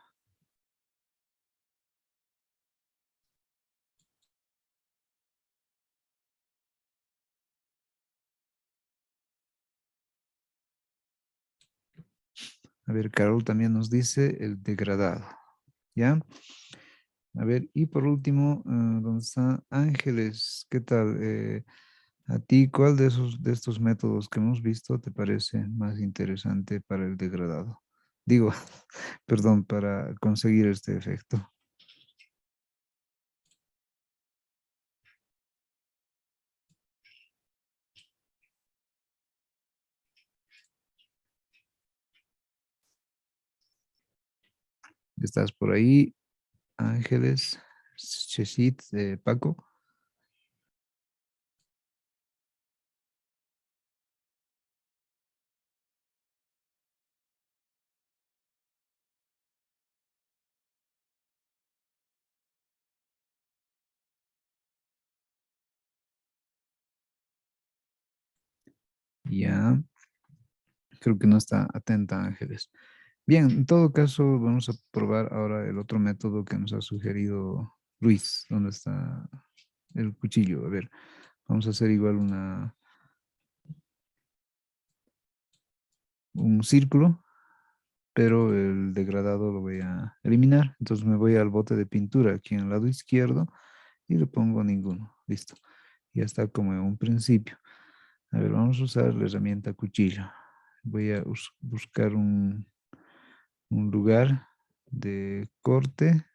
A ver, Carol también nos dice el degradado, ¿ya? A ver, y por último, ¿dónde está Ángeles? ¿Qué tal? ¿A ti cuál de estos métodos que hemos visto te parece más interesante para el degradado? Digo, perdón, para conseguir este efecto. ¿Estás por ahí, Ángeles, Chesit, Paco? Ya, creo que no está atenta, Ángeles. Bien, en todo caso, vamos a probar ahora el otro método que nos ha sugerido Luis. ¿Dónde está el cuchillo? A ver, vamos a hacer igual un círculo, pero el degradado lo voy a eliminar. Entonces me voy al bote de pintura aquí en el lado izquierdo y le pongo ninguno. Listo. Ya está como en un principio. A ver, vamos a usar la herramienta cuchillo. Voy a buscar un lugar de corte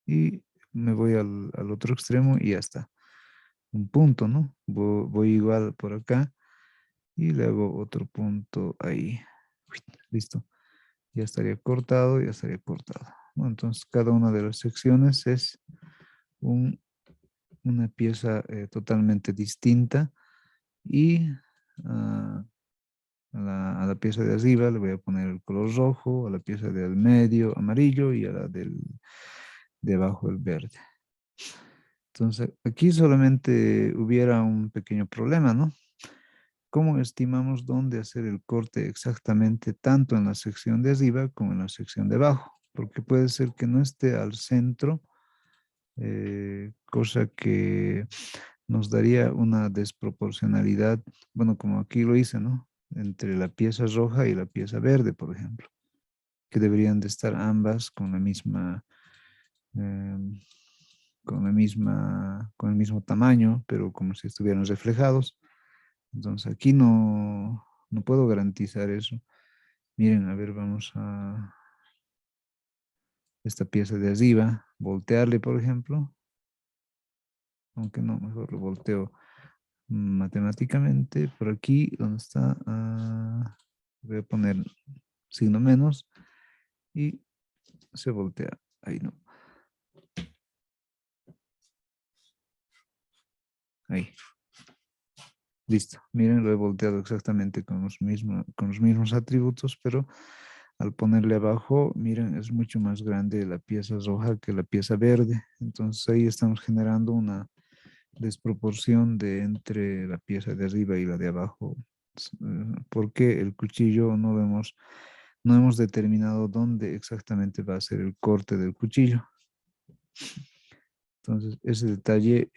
y me voy al otro extremo y ya está. Un punto, ¿no? Voy igual por acá y le hago otro punto ahí. Uy, listo. Ya estaría cortado, ya estaría cortado, ¿no? Entonces cada una de las secciones es un- una pieza totalmente distinta y ah, a la pieza de arriba le voy a poner el color rojo, a la pieza del medio amarillo y a la de abajo el verde. Entonces, aquí solamente hubiera un pequeño problema, ¿no? ¿Cómo estimamos dónde hacer el corte exactamente, tanto en la sección de arriba como en la sección de abajo? Porque puede ser que no esté al centro, cosa que nos daría una desproporcionalidad, bueno, como aquí lo hice, ¿no? Entre la pieza roja y la pieza verde, por ejemplo, que deberían de estar ambas con la misma, em, con el mismo tamaño, pero como si estuvieran reflejados. Entonces aquí no puedo garantizar eso. Miren, a ver, vamos a esta pieza de arriba, voltearle, por ejemplo, aunque no, mejor lo volteo matemáticamente. Por aquí, donde está, voy a poner signo menos y se voltea. Ahí no, ahí. Listo. Miren, lo he volteado exactamente con los mismos atributos, pero al ponerle abajo, miren, es mucho más grande la pieza roja que la pieza verde. Entonces ahí estamos generando una desproporción de entre la pieza de arriba y la de abajo. Porque el cuchillo no hemos determinado dónde exactamente va a ser el corte del cuchillo. Entonces, ese detalle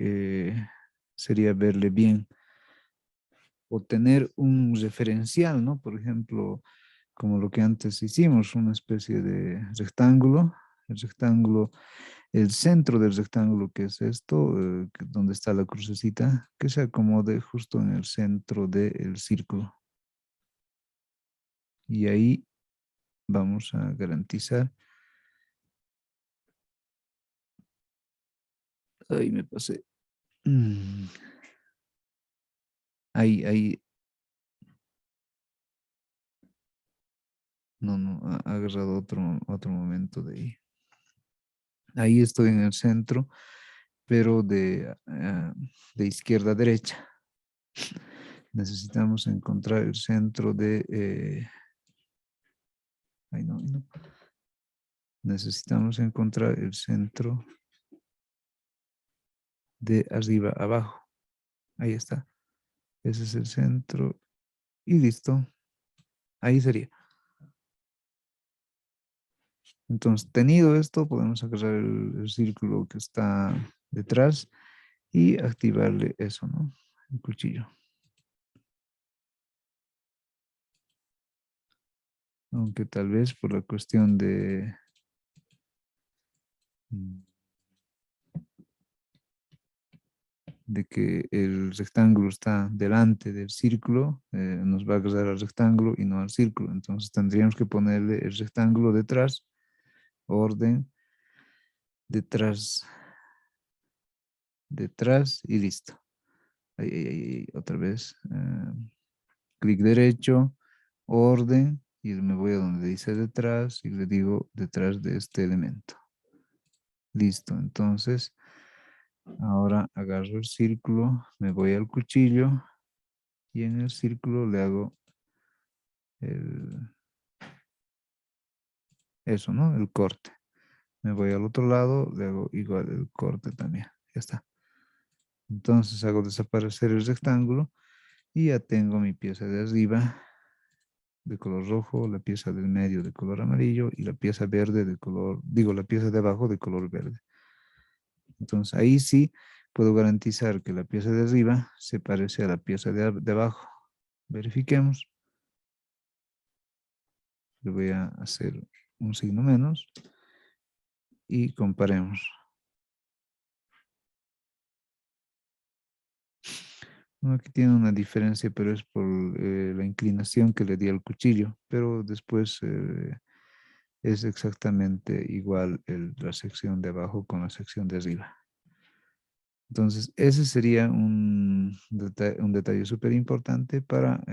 sería verle bien o tener un referencial, ¿no? Por ejemplo, como lo que antes hicimos, una especie de rectángulo. El rectángulo, el centro del rectángulo, que es esto, donde está la crucecita, que se acomode justo en el centro del círculo. Y ahí vamos a garantizar. Ahí me pasé. Mm, ahí, no, ha agarrado otro momento de ahí. Ahí estoy en el centro, pero de izquierda a derecha. Necesitamos encontrar el centro de... ay, no, no. Necesitamos encontrar el centro de arriba a abajo. Ahí está. Ese es el centro. Y listo. Ahí sería. Entonces, tenido esto, podemos agarrar el círculo que está detrás y activarle eso, ¿no? El cuchillo. Aunque tal vez por la cuestión mm, de que el rectángulo está delante del círculo, nos va a agarrar al rectángulo y no al círculo. Entonces tendríamos que ponerle el rectángulo detrás, orden, detrás, detrás y listo. Ahí, otra vez. Clic derecho, orden, y me voy a donde dice detrás y le digo detrás de este elemento. Listo, entonces ahora agarro el círculo, me voy al cuchillo y en el círculo le hago eso, ¿no? El corte. Me voy al otro lado, le hago igual el corte también. Ya está. Entonces hago desaparecer el rectángulo y ya tengo mi pieza de arriba de color rojo, la pieza del medio de color amarillo y la pieza verde de color, digo, la pieza de abajo de color verde. Entonces ahí sí puedo garantizar que la pieza de arriba se parece a la pieza de abajo. Verifiquemos. Le voy a hacer un signo menos y comparemos. No, aquí tiene una diferencia, pero es por la inclinación que le di al cuchillo, pero después es exactamente igual la sección de abajo con la sección de arriba. Entonces, ese sería un detalle súper importante para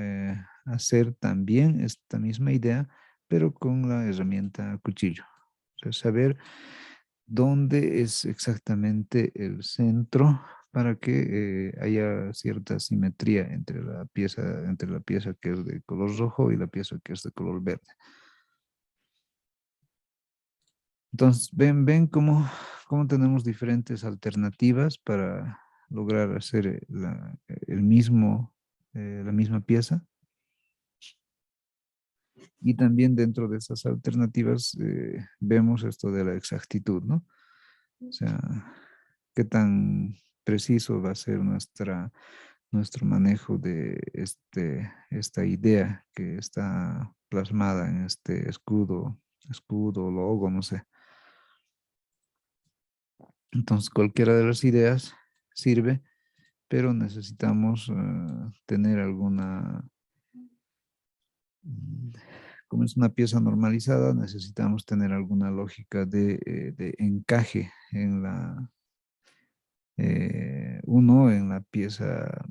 hacer también esta misma idea, pero con la herramienta cuchillo. O sea, saber dónde es exactamente el centro para que haya cierta simetría entre la pieza que es de color rojo y la pieza que es de color verde. Entonces, ven cómo tenemos diferentes alternativas para lograr hacer la misma pieza. Y también dentro de esas alternativas vemos esto de la exactitud, ¿no? O sea, qué tan preciso va a ser nuestro manejo de esta idea que está plasmada en este escudo, logo, no sé. Entonces, cualquiera de las ideas sirve, pero necesitamos tener como es una pieza normalizada, necesitamos tener alguna lógica de encaje en la pieza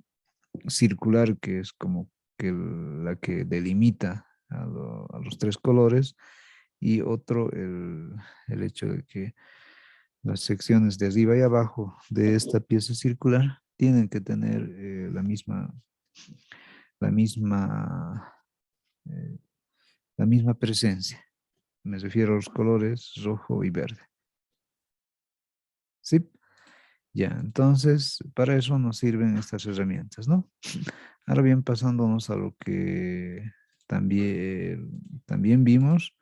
circular, que es como que la que delimita a los tres colores, y otro, el hecho de que las secciones de arriba y abajo de esta pieza circular tienen que tener la misma, eh, la misma presencia. Me refiero a los colores rojo y verde. ¿Sí? Ya, entonces, para eso nos sirven estas herramientas, ¿no? Ahora bien, pasándonos a lo que también vimos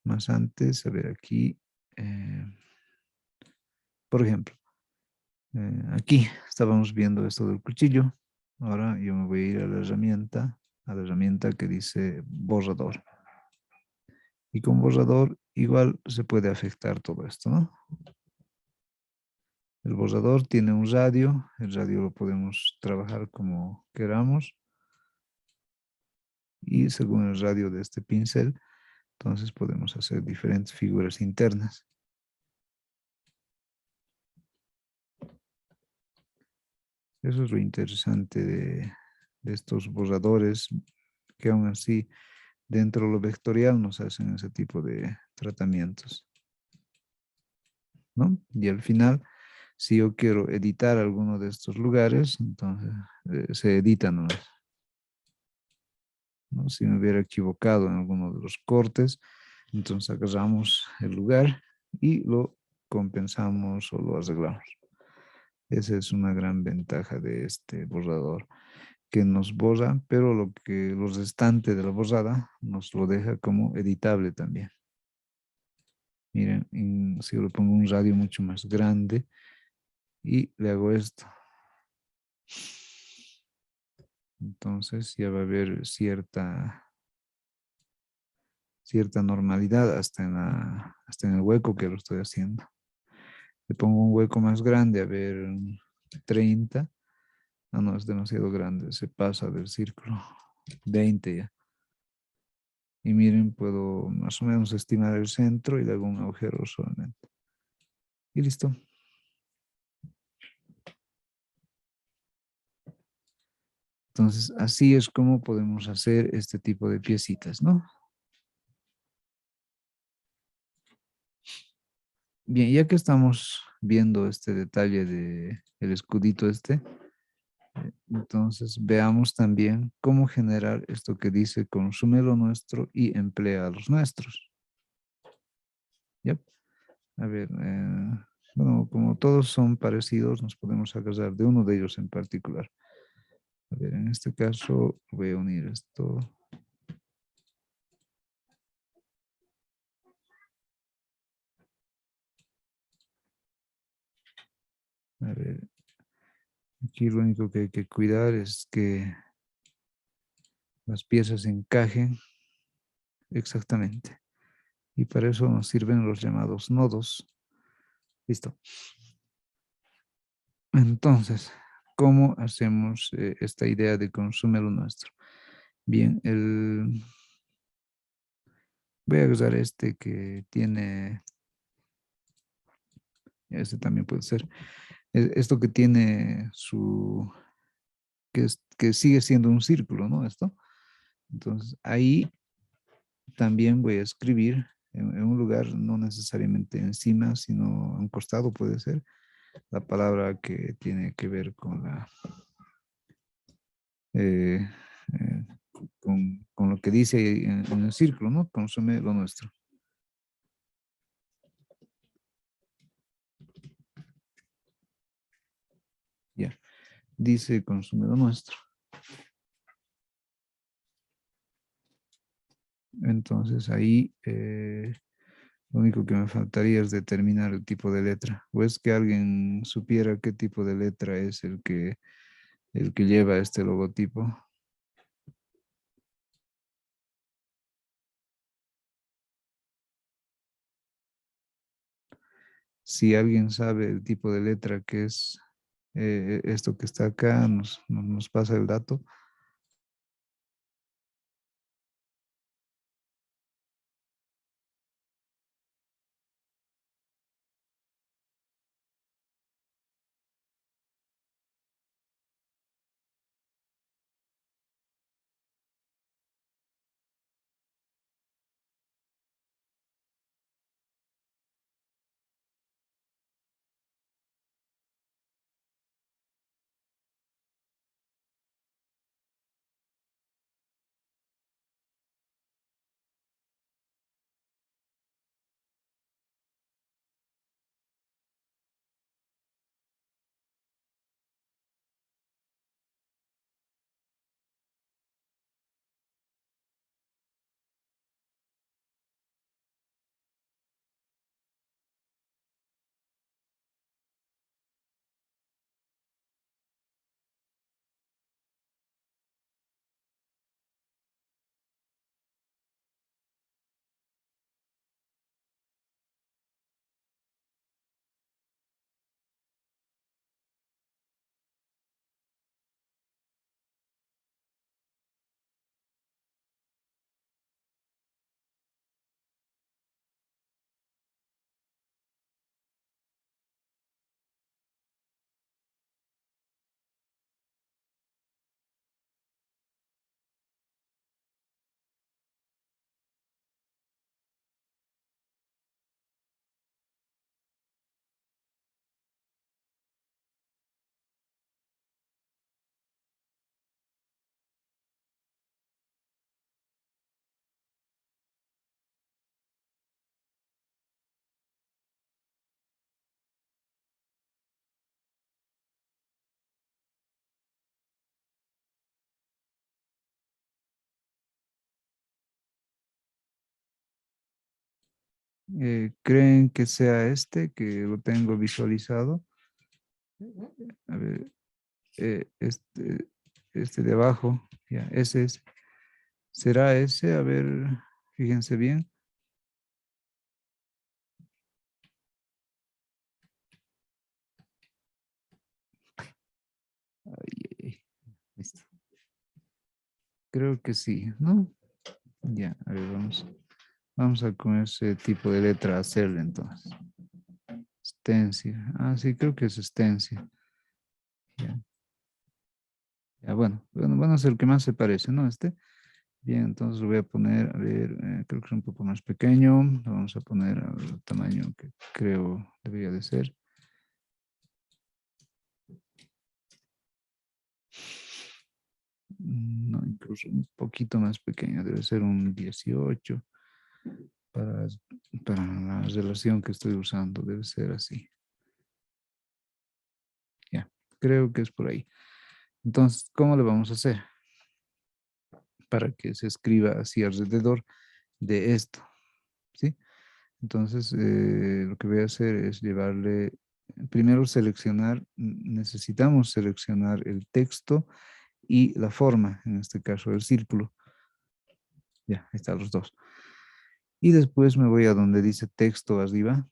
más antes, a ver aquí, por ejemplo, aquí estábamos viendo esto del cuchillo. Ahora yo me voy a ir a la herramienta que dice borrador. Y con borrador igual se puede afectar todo esto, ¿no? El borrador tiene un radio, el radio lo podemos trabajar como queramos. Y según el radio de este pincel, entonces podemos hacer diferentes figuras internas. Eso es lo interesante de estos borradores, que aún así dentro de lo vectorial nos hacen ese tipo de tratamientos, ¿no? Y al final, si yo quiero editar alguno de estos lugares, entonces se edita nomás, ¿no? Si me hubiera equivocado en alguno de los cortes, entonces agarramos el lugar y lo compensamos o lo arreglamos. Esa es una gran ventaja de este borrador, que nos borra, pero lo restante de la borrada nos lo deja como editable también. Miren, si yo le pongo un radio mucho más grande y le hago esto, entonces ya va a haber cierta normalidad hasta en el hueco que lo estoy haciendo. Le pongo un hueco más grande, a ver, 30, Ah, no, es demasiado grande, se pasa del círculo. 20 ya. Y miren, puedo más o menos estimar el centro y le hago un agujero solamente. Y listo. Entonces, así es como podemos hacer este tipo de piecitas, ¿no? Bien, ya que estamos viendo este detalle de el escudito este, entonces veamos también cómo generar esto que dice consume lo nuestro y emplea los nuestros. ¿Ya? A ver, bueno, como todos son parecidos, nos podemos agarrar de uno de ellos en particular. A ver, en este caso voy a unir esto. A ver, aquí lo único que hay que cuidar es que las piezas encajen exactamente. Y para eso nos sirven los llamados nodos. Listo. Entonces, ¿cómo hacemos esta idea de consume lo nuestro? Bien, voy a usar este que tiene, este también puede ser, esto que tiene su, que sigue siendo un círculo, ¿no? Esto. Entonces, ahí también voy a escribir en un lugar, no necesariamente encima, sino a un costado puede ser, la palabra que tiene que ver con la, eh, eh, con lo que dice ahí en el círculo, ¿no? Consume lo nuestro. Ya, dice consume lo nuestro. Entonces ahí lo único que me faltaría es determinar el tipo de letra. O es que alguien supiera qué tipo de letra es el que lleva este logotipo. Si alguien sabe el tipo de letra que es esto que está acá, nos pasa el dato. ¿Creen que sea este que lo tengo visualizado? A ver, este de abajo, ya, ese es. ¿Será ese? A ver, fíjense bien. Creo que sí, ¿no? Ya, a ver, vamos a con ese tipo de letra hacerle entonces. Stencil. Ah, sí, creo que es stencil. Ya, ya, bueno, es el que más se parece, ¿no? Este. Bien, entonces lo voy a poner, a ver, creo que es un poco más pequeño. Lo vamos a poner al tamaño que creo debería de ser. No, incluso un poquito más pequeño, debe ser un 18 para, para la relación que estoy usando, debe ser así. Ya, creo que es por ahí. Entonces, ¿cómo le vamos a hacer? Para que se escriba así alrededor de esto, ¿sí? Entonces, lo que voy a hacer es llevarle, primero seleccionar, necesitamos seleccionar el texto y la forma, en este caso el círculo. Ya, ahí están los dos. Y después me voy a donde dice texto arriba.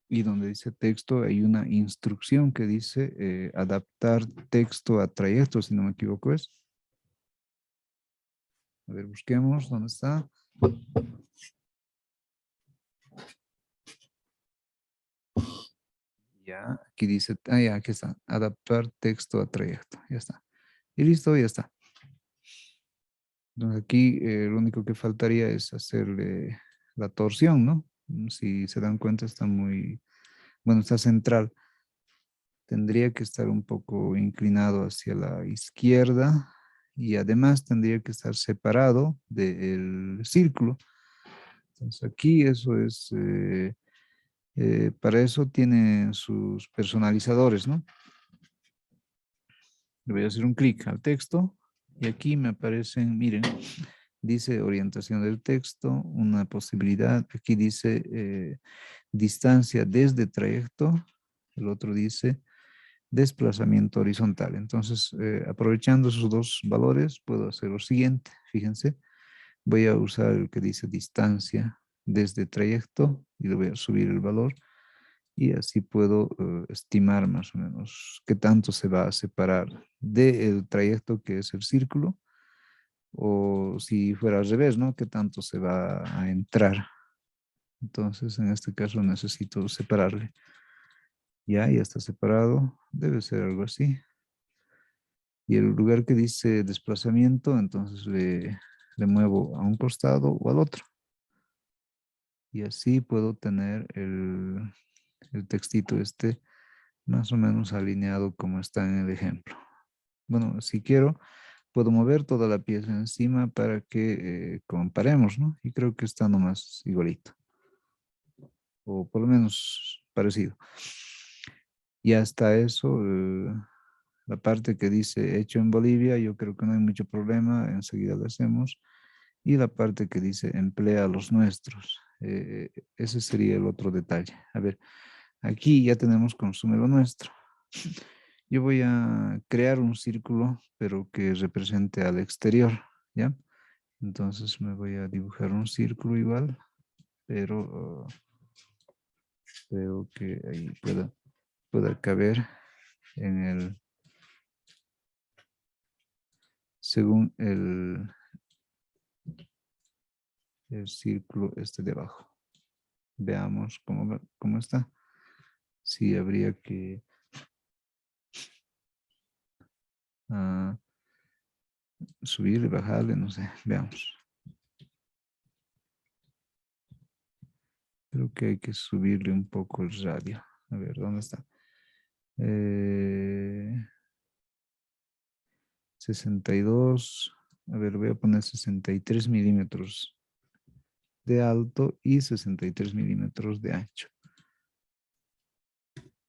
Y donde dice texto hay una instrucción que dice adaptar texto a trayecto, si no me equivoco es. A ver, busquemos, ¿dónde está? Ya, aquí dice, ya, aquí está, adaptar texto a trayecto, ya está. Y listo, ya está. Entonces aquí lo único que faltaría es hacerle la torsión, ¿no? Si se dan cuenta está muy, bueno, está central. Tendría que estar un poco inclinado hacia la izquierda y además tendría que estar separado del círculo. Entonces aquí eso es, para eso tiene sus personalizadores, ¿no? Le voy a hacer un clic al texto y aquí me aparecen, miren, dice orientación del texto, una posibilidad, aquí dice distancia desde trayecto, el otro dice desplazamiento horizontal. Entonces, aprovechando esos dos valores, puedo hacer lo siguiente, fíjense, voy a usar el que dice distancia desde trayecto y le voy a subir el valor y así puedo estimar más o menos qué tanto se va a separar del trayecto que es el círculo o si fuera al revés, ¿no? Qué tanto se va a entrar. Entonces, en este caso necesito separarle. Ya está separado. Debe ser algo así. Y el lugar que dice desplazamiento, entonces le muevo a un costado o al otro. Y así puedo tener el textito este más o menos alineado como está en el ejemplo. Bueno, si quiero, puedo mover toda la pieza encima para que comparemos, ¿no? Y creo que está nomás igualito. O por lo menos parecido. Y hasta eso, la parte que dice hecho en Bolivia, yo creo que no hay mucho problema, enseguida lo hacemos. Y la parte que dice emplea los nuestros, ese sería el otro detalle. A ver, aquí ya tenemos consume lo nuestro. Yo voy a crear un círculo, pero que represente al exterior, ¿ya? Entonces me voy a dibujar un círculo igual, pero creo que ahí pueda caber en según el círculo este de abajo. Veamos cómo está. Sí, habría que ah, subirle, bajarle, no sé, veamos. Creo que hay que subirle un poco el radio. A ver, ¿dónde está? 62. A ver, voy a poner 63 milímetros de alto y 63 milímetros de ancho.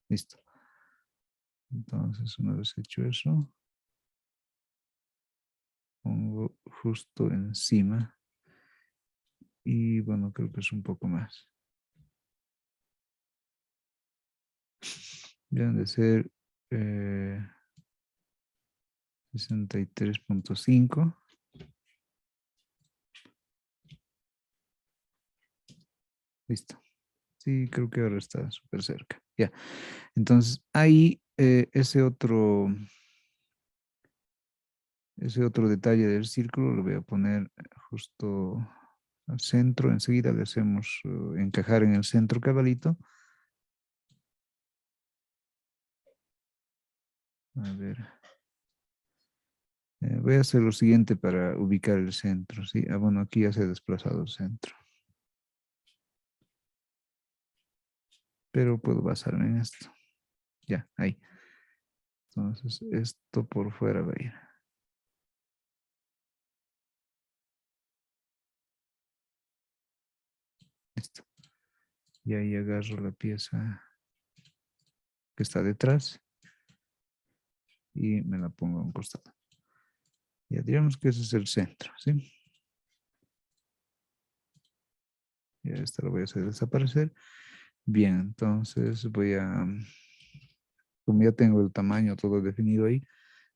Listo. Entonces, una vez hecho eso, pongo justo encima. Y bueno, creo que es un poco más. Deben de ser 63.5. Listo. Sí, creo que ahora está súper cerca. Ya. Entonces, ahí ese otro detalle del círculo lo voy a poner justo al centro. Enseguida le hacemos encajar en el centro cabalito. A ver. Voy a hacer lo siguiente para ubicar el centro, ¿sí? Ah, bueno, aquí ya se ha desplazado el centro. Pero puedo basarme en esto. Ya, ahí. Entonces, esto por fuera va a ir. Listo. Y ahí agarro la pieza que está detrás y me la pongo a un costado. Ya digamos que ese es el centro, ¿sí? Ya esta lo voy a hacer desaparecer. Bien, entonces voy a, como ya tengo el tamaño todo definido ahí,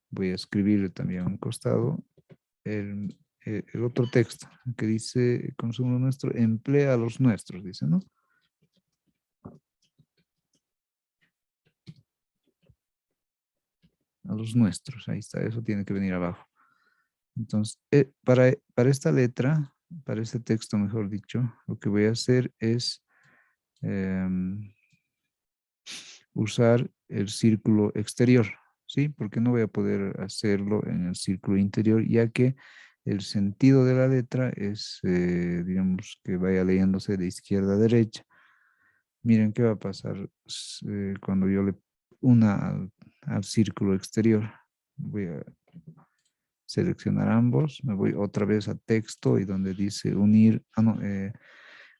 voy a escribir también a un costado el otro texto que dice consumo nuestro, emplea a los nuestros, dice, ¿no? A los nuestros, ahí está, eso tiene que venir abajo. Entonces, para esta letra, para este texto, mejor dicho, lo que voy a hacer es usar el círculo exterior, ¿sí? Porque no voy a poder hacerlo en el círculo interior, ya que el sentido de la letra es, digamos, que vaya leyéndose de izquierda a derecha. Miren qué va a pasar cuando yo le una al círculo exterior. Voy a seleccionar ambos, me voy otra vez a texto y donde dice unir, no,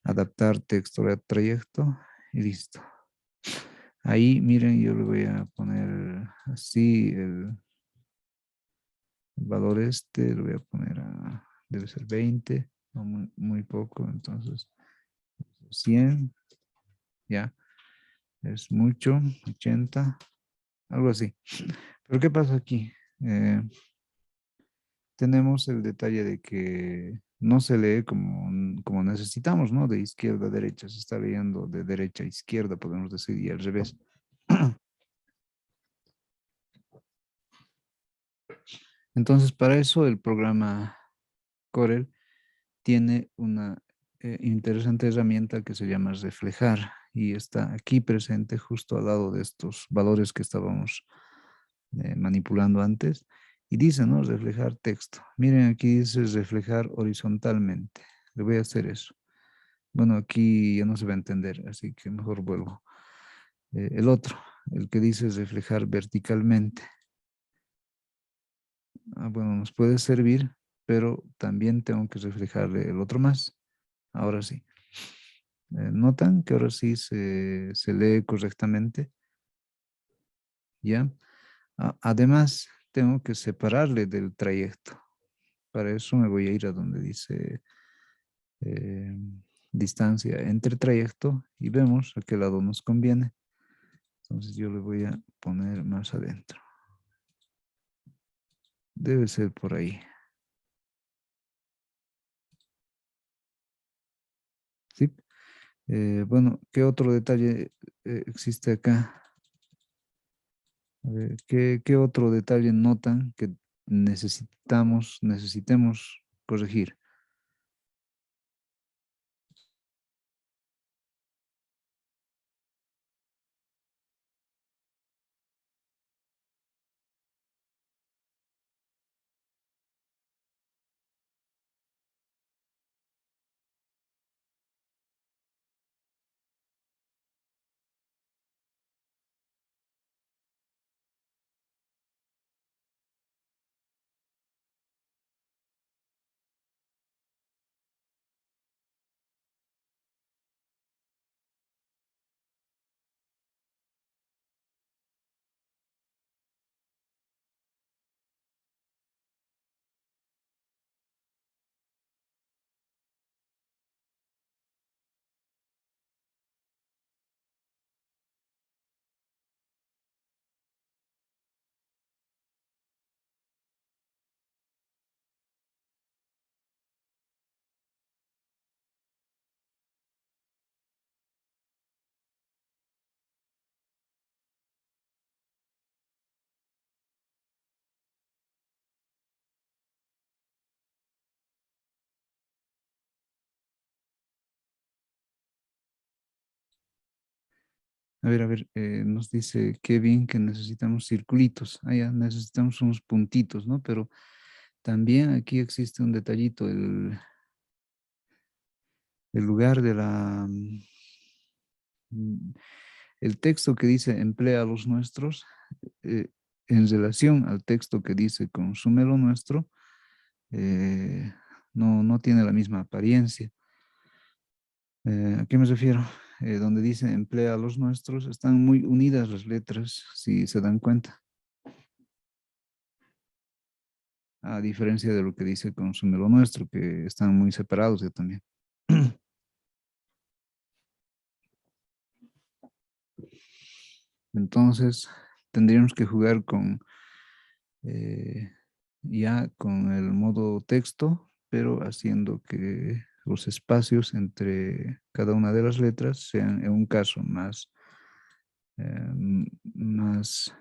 adaptar texto a trayecto y listo. Ahí, miren, yo le voy a poner así el valor este, lo voy a poner a, debe ser 20, no muy, muy poco, entonces 100, ya, es mucho, 80, algo así. Pero ¿qué pasa aquí? Eh, tenemos el detalle de que no se lee como necesitamos, ¿no? De izquierda a derecha, se está leyendo de derecha a izquierda, podemos decir, y al revés. Entonces, para eso el programa Corel tiene una interesante herramienta que se llama reflejar y está aquí presente justo al lado de estos valores que estábamos manipulando antes. Y dice, ¿no? Reflejar texto. Miren, aquí dice reflejar horizontalmente. Le voy a hacer eso. Bueno, aquí ya no se va a entender, así que mejor vuelvo. El otro, el que dice reflejar verticalmente. Ah, bueno, nos puede servir, pero también tengo que reflejarle el otro más. Ahora sí. ¿Notan que ahora sí se lee correctamente? ¿Ya? Además, tengo que separarle del trayecto. Para eso me voy a ir a donde dice eh, distancia entre trayecto y vemos a qué lado nos conviene. Entonces yo le voy a poner más adentro. Debe ser por ahí. ¿Sí? Bueno, ¿qué otro detalle existe acá? A ver, ¿qué otro detalle notan que necesitemos corregir? A ver, nos dice Kevin que necesitamos circulitos. Ah, ya, necesitamos unos puntitos, ¿no? Pero también aquí existe un detallito, el lugar de la... el texto que dice emplea los nuestros, eh, en relación al texto que dice consume lo nuestro, eh, no tiene la misma apariencia. ¿A qué me refiero? Donde dice emplea los nuestros, están muy unidas las letras, si se dan cuenta. A diferencia de lo que dice consume lo nuestro, que están muy separados ya también. Entonces, tendríamos que jugar con eh, ya con el modo texto, pero haciendo que los espacios entre cada una de las letras sean en un caso más, más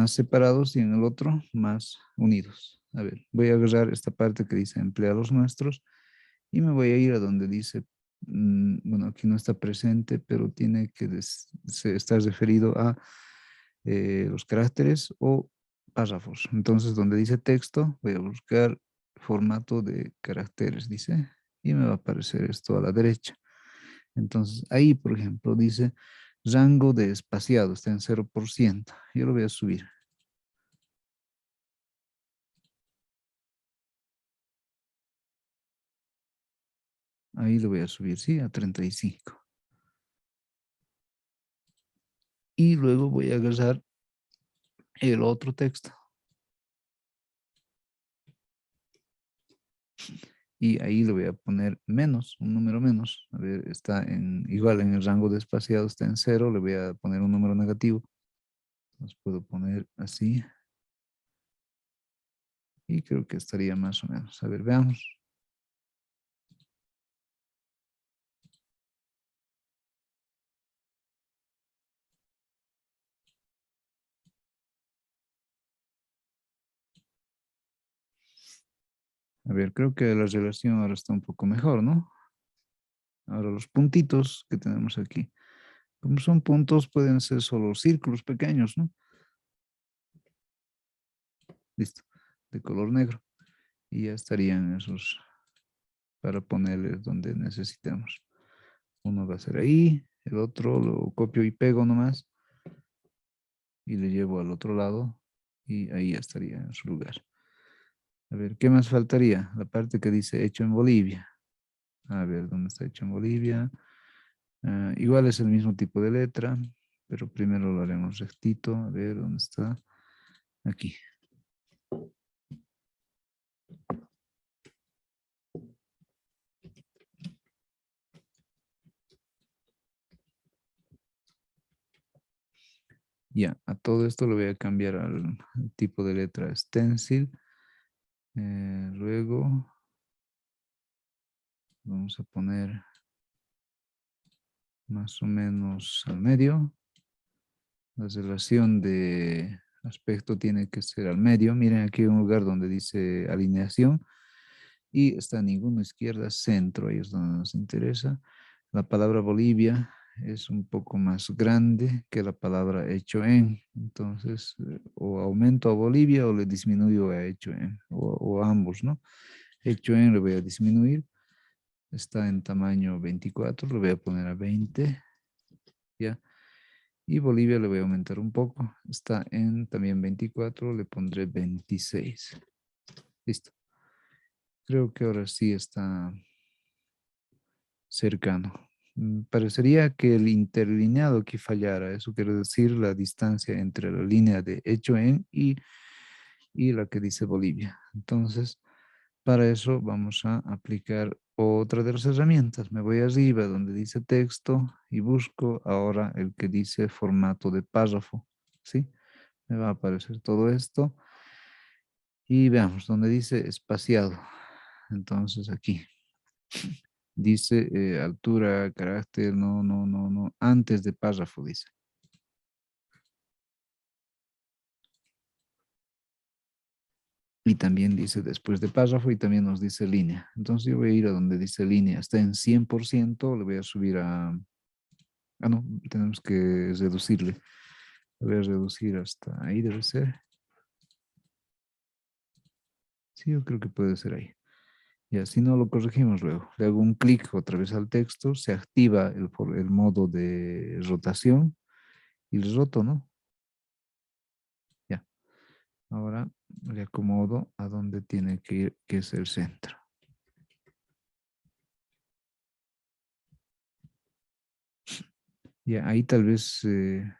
separados y en el otro más unidos. A ver, voy a agarrar esta parte que dice empleados nuestros y me voy a ir a donde dice, bueno, aquí no está presente, pero tiene que estar referido a los caracteres o párrafos. Entonces, donde dice texto, voy a buscar formato de caracteres, dice, y me va a aparecer esto a la derecha. Entonces, ahí, por ejemplo, dice rango de espaciado, está en 0%. Yo lo voy a subir. Ahí lo voy a subir, sí, a 35. Y luego voy a agarrar el otro texto. Y ahí le voy a poner menos, un número menos. A ver, está igual en el rango de espaciado, está en 0, le voy a poner un número negativo. Los puedo poner así. Y creo que estaría más o menos. A ver, veamos. A ver, creo que la relación ahora está un poco mejor, ¿no? Ahora los puntitos que tenemos aquí. Como son puntos, pueden ser solo círculos pequeños, ¿no? Listo. De color negro. Y ya estarían esos para ponerles donde necesitamos. Uno va a ser ahí, el otro lo copio y pego nomás y le llevo al otro lado y ahí ya estaría en su lugar. A ver, ¿qué más faltaría? La parte que dice hecho en Bolivia. A ver, ¿dónde está hecho en Bolivia? Igual es el mismo tipo de letra, pero primero lo haremos rectito. A ver, ¿dónde está? Aquí. Ya, a todo esto le voy a cambiar al tipo de letra stencil. Luego vamos a poner más o menos al medio. La relación de aspecto tiene que ser al medio. Miren aquí hay un lugar donde dice alineación y está ninguno izquierda, centro, ahí es donde nos interesa. La palabra Bolivia es un poco más grande que la palabra hecho en. Entonces, o aumento a Bolivia o le disminuyo a hecho en, o ambos, ¿no? Hecho en le voy a disminuir. Está en tamaño 24, lo voy a poner a 20, ¿ya? Y Bolivia le voy a aumentar un poco. Está en también 24, le pondré 26. Listo. Creo que ahora sí está cercano. Parecería que el interlineado aquí fallara. Eso quiere decir la distancia entre la línea de hecho en y la que dice Bolivia. Entonces, para eso vamos a aplicar otra de las herramientas. Me voy arriba donde dice texto y busco ahora el que dice formato de párrafo. ¿Sí? Me va a aparecer todo esto. Y veamos donde dice espaciado. Entonces aquí dice altura, carácter, no. Antes de párrafo dice. Y también dice después de párrafo y también nos dice línea. Entonces yo voy a ir a donde dice línea. Está en 100%, le voy a subir a Ah, no, tenemos que reducirle. A ver, reducir hasta ahí debe ser. Sí, yo creo que puede ser ahí. Y así no lo corregimos luego. Le hago un clic otra vez al texto, se activa el modo de rotación y el roto, ¿no? Ya. Ahora le acomodo a donde tiene que ir, que es el centro. Ya, ahí tal vez eh,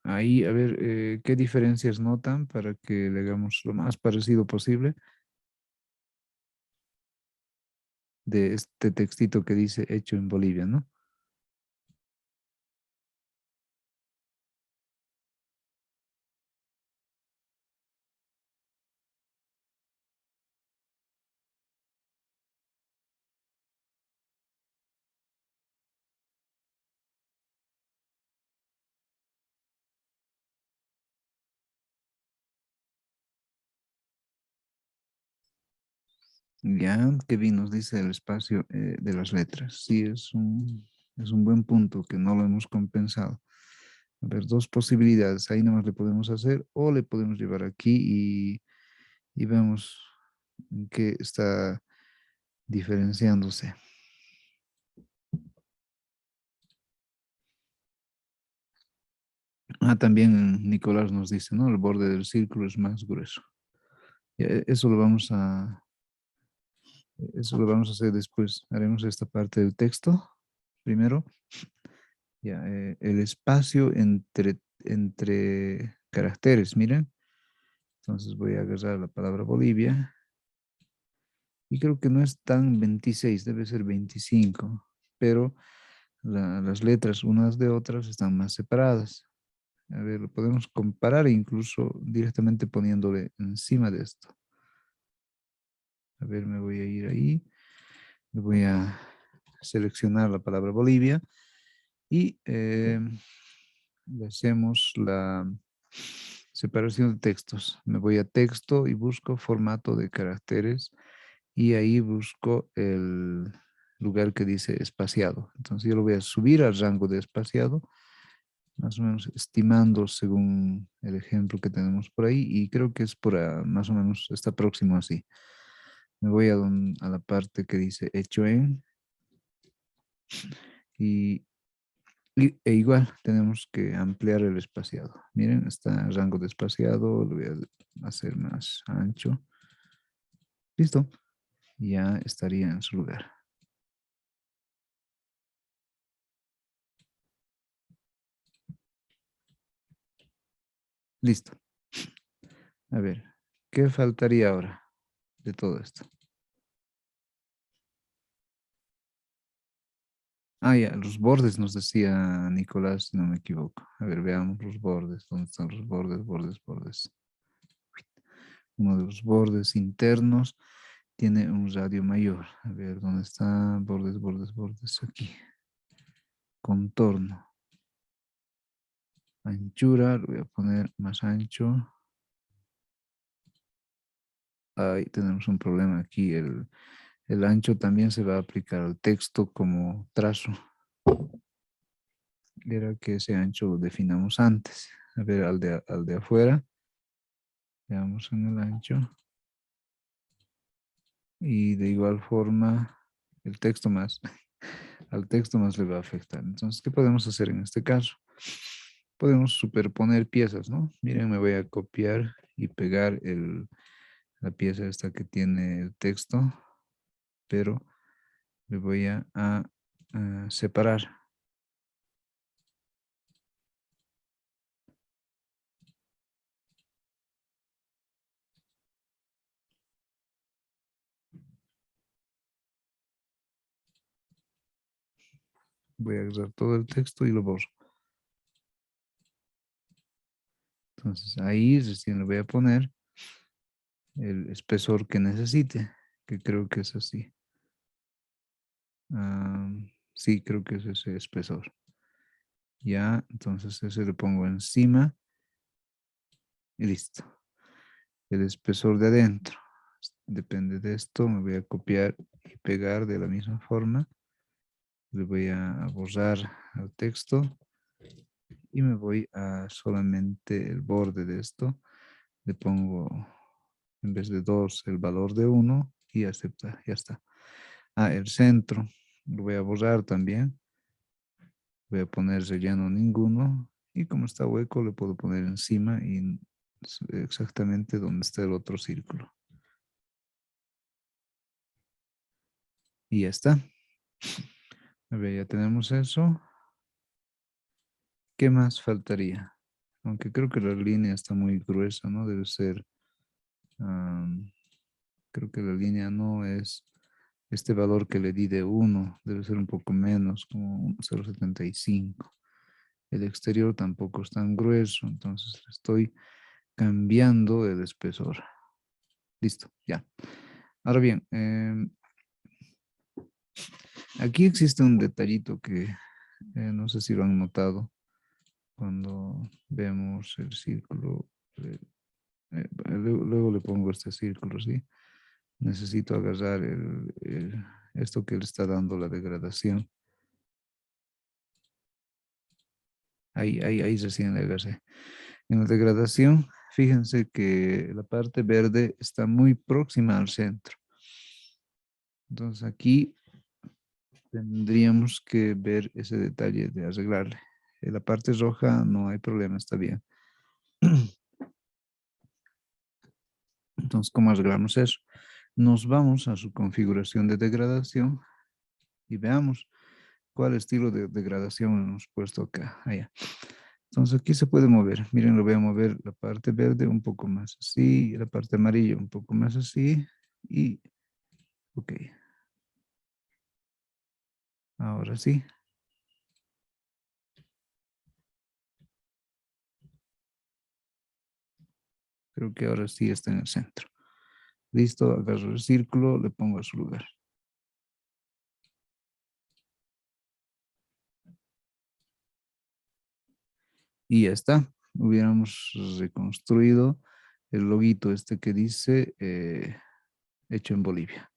ahí, a ver, ¿qué diferencias notan para que le hagamos lo más parecido posible de este textito que dice hecho en Bolivia, ¿no? Ya, Kevin nos dice el espacio de las letras. Sí, es un buen punto que no lo hemos compensado. A ver, dos posibilidades. Ahí nomás le podemos hacer o le podemos llevar aquí y vemos en qué está diferenciándose. Ah, también Nicolás nos dice, ¿no? El borde del círculo es más grueso. Ya, eso lo vamos a hacer después. Haremos esta parte del texto primero. Ya, el espacio entre caracteres, miren. Entonces voy a agarrar la palabra Bolivia y creo que no es tan 26, debe ser 25, pero las letras unas de otras están más separadas. A ver, lo podemos comparar e incluso directamente poniéndole encima de esto. A ver, me voy a ir ahí, me voy a seleccionar la palabra Bolivia y le hacemos la separación de textos. Me voy a texto y busco formato de caracteres y ahí busco el lugar que dice espaciado. Entonces yo lo voy a subir al rango de espaciado, más o menos estimando según el ejemplo que tenemos por ahí y creo que es más o menos está próximo así. Me voy a la parte que dice hecho en y e igual tenemos que ampliar el espaciado. Miren, está el rango de espaciado, lo voy a hacer más ancho. Listo, ya estaría en su lugar. Listo. A ver, ¿qué faltaría ahora de todo esto? Ah, ya, los bordes nos decía Nicolás, si no me equivoco. A ver, veamos los bordes. ¿Dónde están los bordes, bordes, bordes? Uno de los bordes internos tiene un radio mayor. A ver, ¿dónde está? Bordes, bordes, bordes. Aquí. Contorno. Anchura, lo voy a poner más ancho. Ahí tenemos un problema aquí. El ancho también se va a aplicar al texto como trazo. Era que ese ancho lo definamos antes. A ver, al de afuera. Veamos en el ancho. Y de igual forma, el texto más, al texto más le va a afectar. Entonces, ¿qué podemos hacer en este caso? Podemos superponer piezas, ¿no? Miren, me voy a copiar y pegar la pieza esta que tiene el texto, pero le voy a separar. Voy a agarrar todo el texto y lo borro. Entonces ahí recién le voy a poner el espesor que necesite, que creo que es así. Ah, sí, creo que es ese espesor. Ya, entonces ese le pongo encima y listo. El espesor de adentro. depende de esto, me voy a copiar y pegar de la misma forma. Le voy a borrar el texto y me voy a solamente el borde de esto. Le pongo en vez de 2 el valor de 1 y acepta, ya está. El centro lo voy a borrar también. Voy a poner relleno ninguno y como está hueco le puedo poner encima y exactamente donde está el otro círculo. Y ya está. A ver, ya tenemos eso. ¿Qué más faltaría? Aunque creo que la línea está muy gruesa, ¿no? Debe ser, creo que la línea no es este valor que le di de 1, debe ser un poco menos, como 0,75. El exterior tampoco es tan grueso, entonces estoy cambiando el espesor. Listo, ya. Ahora bien, aquí existe un detallito que no sé si lo han notado cuando vemos el círculo. Luego le pongo este círculo, ¿sí? Necesito agarrar esto que le está dando la degradación. Ahí recién le agarré. En la degradación, fíjense que la parte verde está muy próxima al centro. Entonces aquí tendríamos que ver ese detalle de arreglarle. En la parte roja no hay problema, está bien. Entonces, ¿cómo arreglamos eso? Nos vamos a su configuración de degradación y veamos cuál estilo de degradación hemos puesto acá. Allá. Entonces aquí se puede mover. Miren, lo voy a mover la parte verde un poco más así, la parte amarilla un poco más así y ok. Ahora sí. Creo que ahora sí está en el centro. Listo, agarro el círculo, le pongo a su lugar. Y ya está. Hubiéramos reconstruido el loguito este que dice hecho en Bolivia.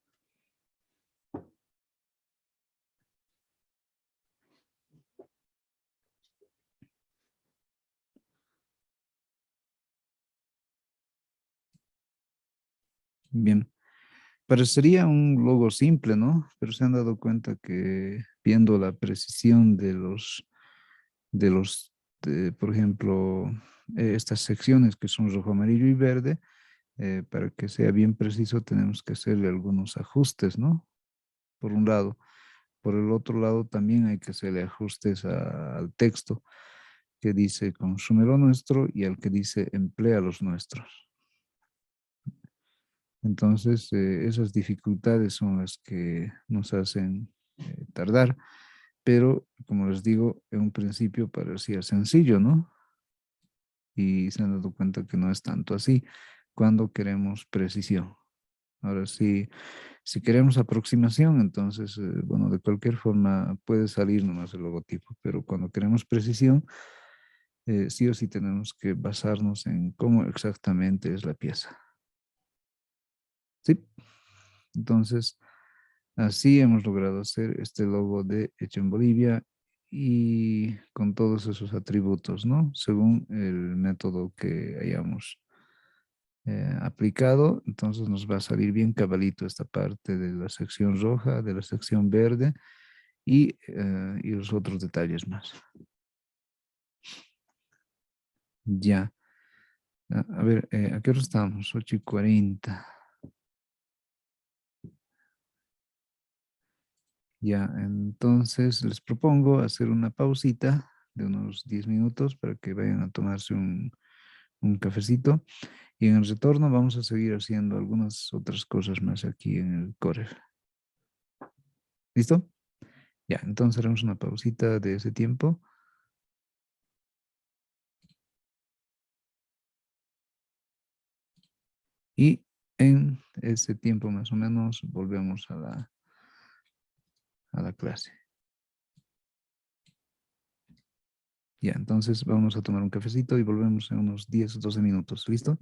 Bien. Parecería un logo simple, ¿no? Pero se han dado cuenta que viendo la precisión por ejemplo, estas secciones que son rojo, amarillo y verde, para que sea bien preciso tenemos que hacerle algunos ajustes, ¿no? Por un lado. Por el otro lado también hay que hacerle ajustes al texto que dice consume lo nuestro y al que dice emplea los nuestros. Entonces, esas dificultades son las que nos hacen tardar, pero como les digo, en un principio parecía sencillo, ¿no? Y se han dado cuenta que no es tanto así cuando queremos precisión. Ahora sí, si queremos aproximación, entonces, bueno, de cualquier forma puede salir nomás el logotipo, pero cuando queremos precisión, sí o sí tenemos que basarnos en cómo exactamente es la pieza. ¿Sí? Entonces, así hemos logrado hacer este logo de Hecho en Bolivia y con todos esos atributos, ¿no? Según el método que hayamos aplicado, entonces nos va a salir bien cabalito esta parte de la sección roja, de la sección verde y los otros detalles más. Ya. A ver, ¿a qué hora estamos? 8:40. Ya, entonces les propongo hacer una pausita de unos 10 minutos para que vayan a tomarse un cafecito y en el retorno vamos a seguir haciendo algunas otras cosas más aquí en el Corel. ¿Listo? Ya, entonces haremos una pausita de ese tiempo y en ese tiempo más o menos volvemos a la clase. Ya, entonces vamos a tomar un cafecito y volvemos en unos 10 o 12 minutos. ¿Listo?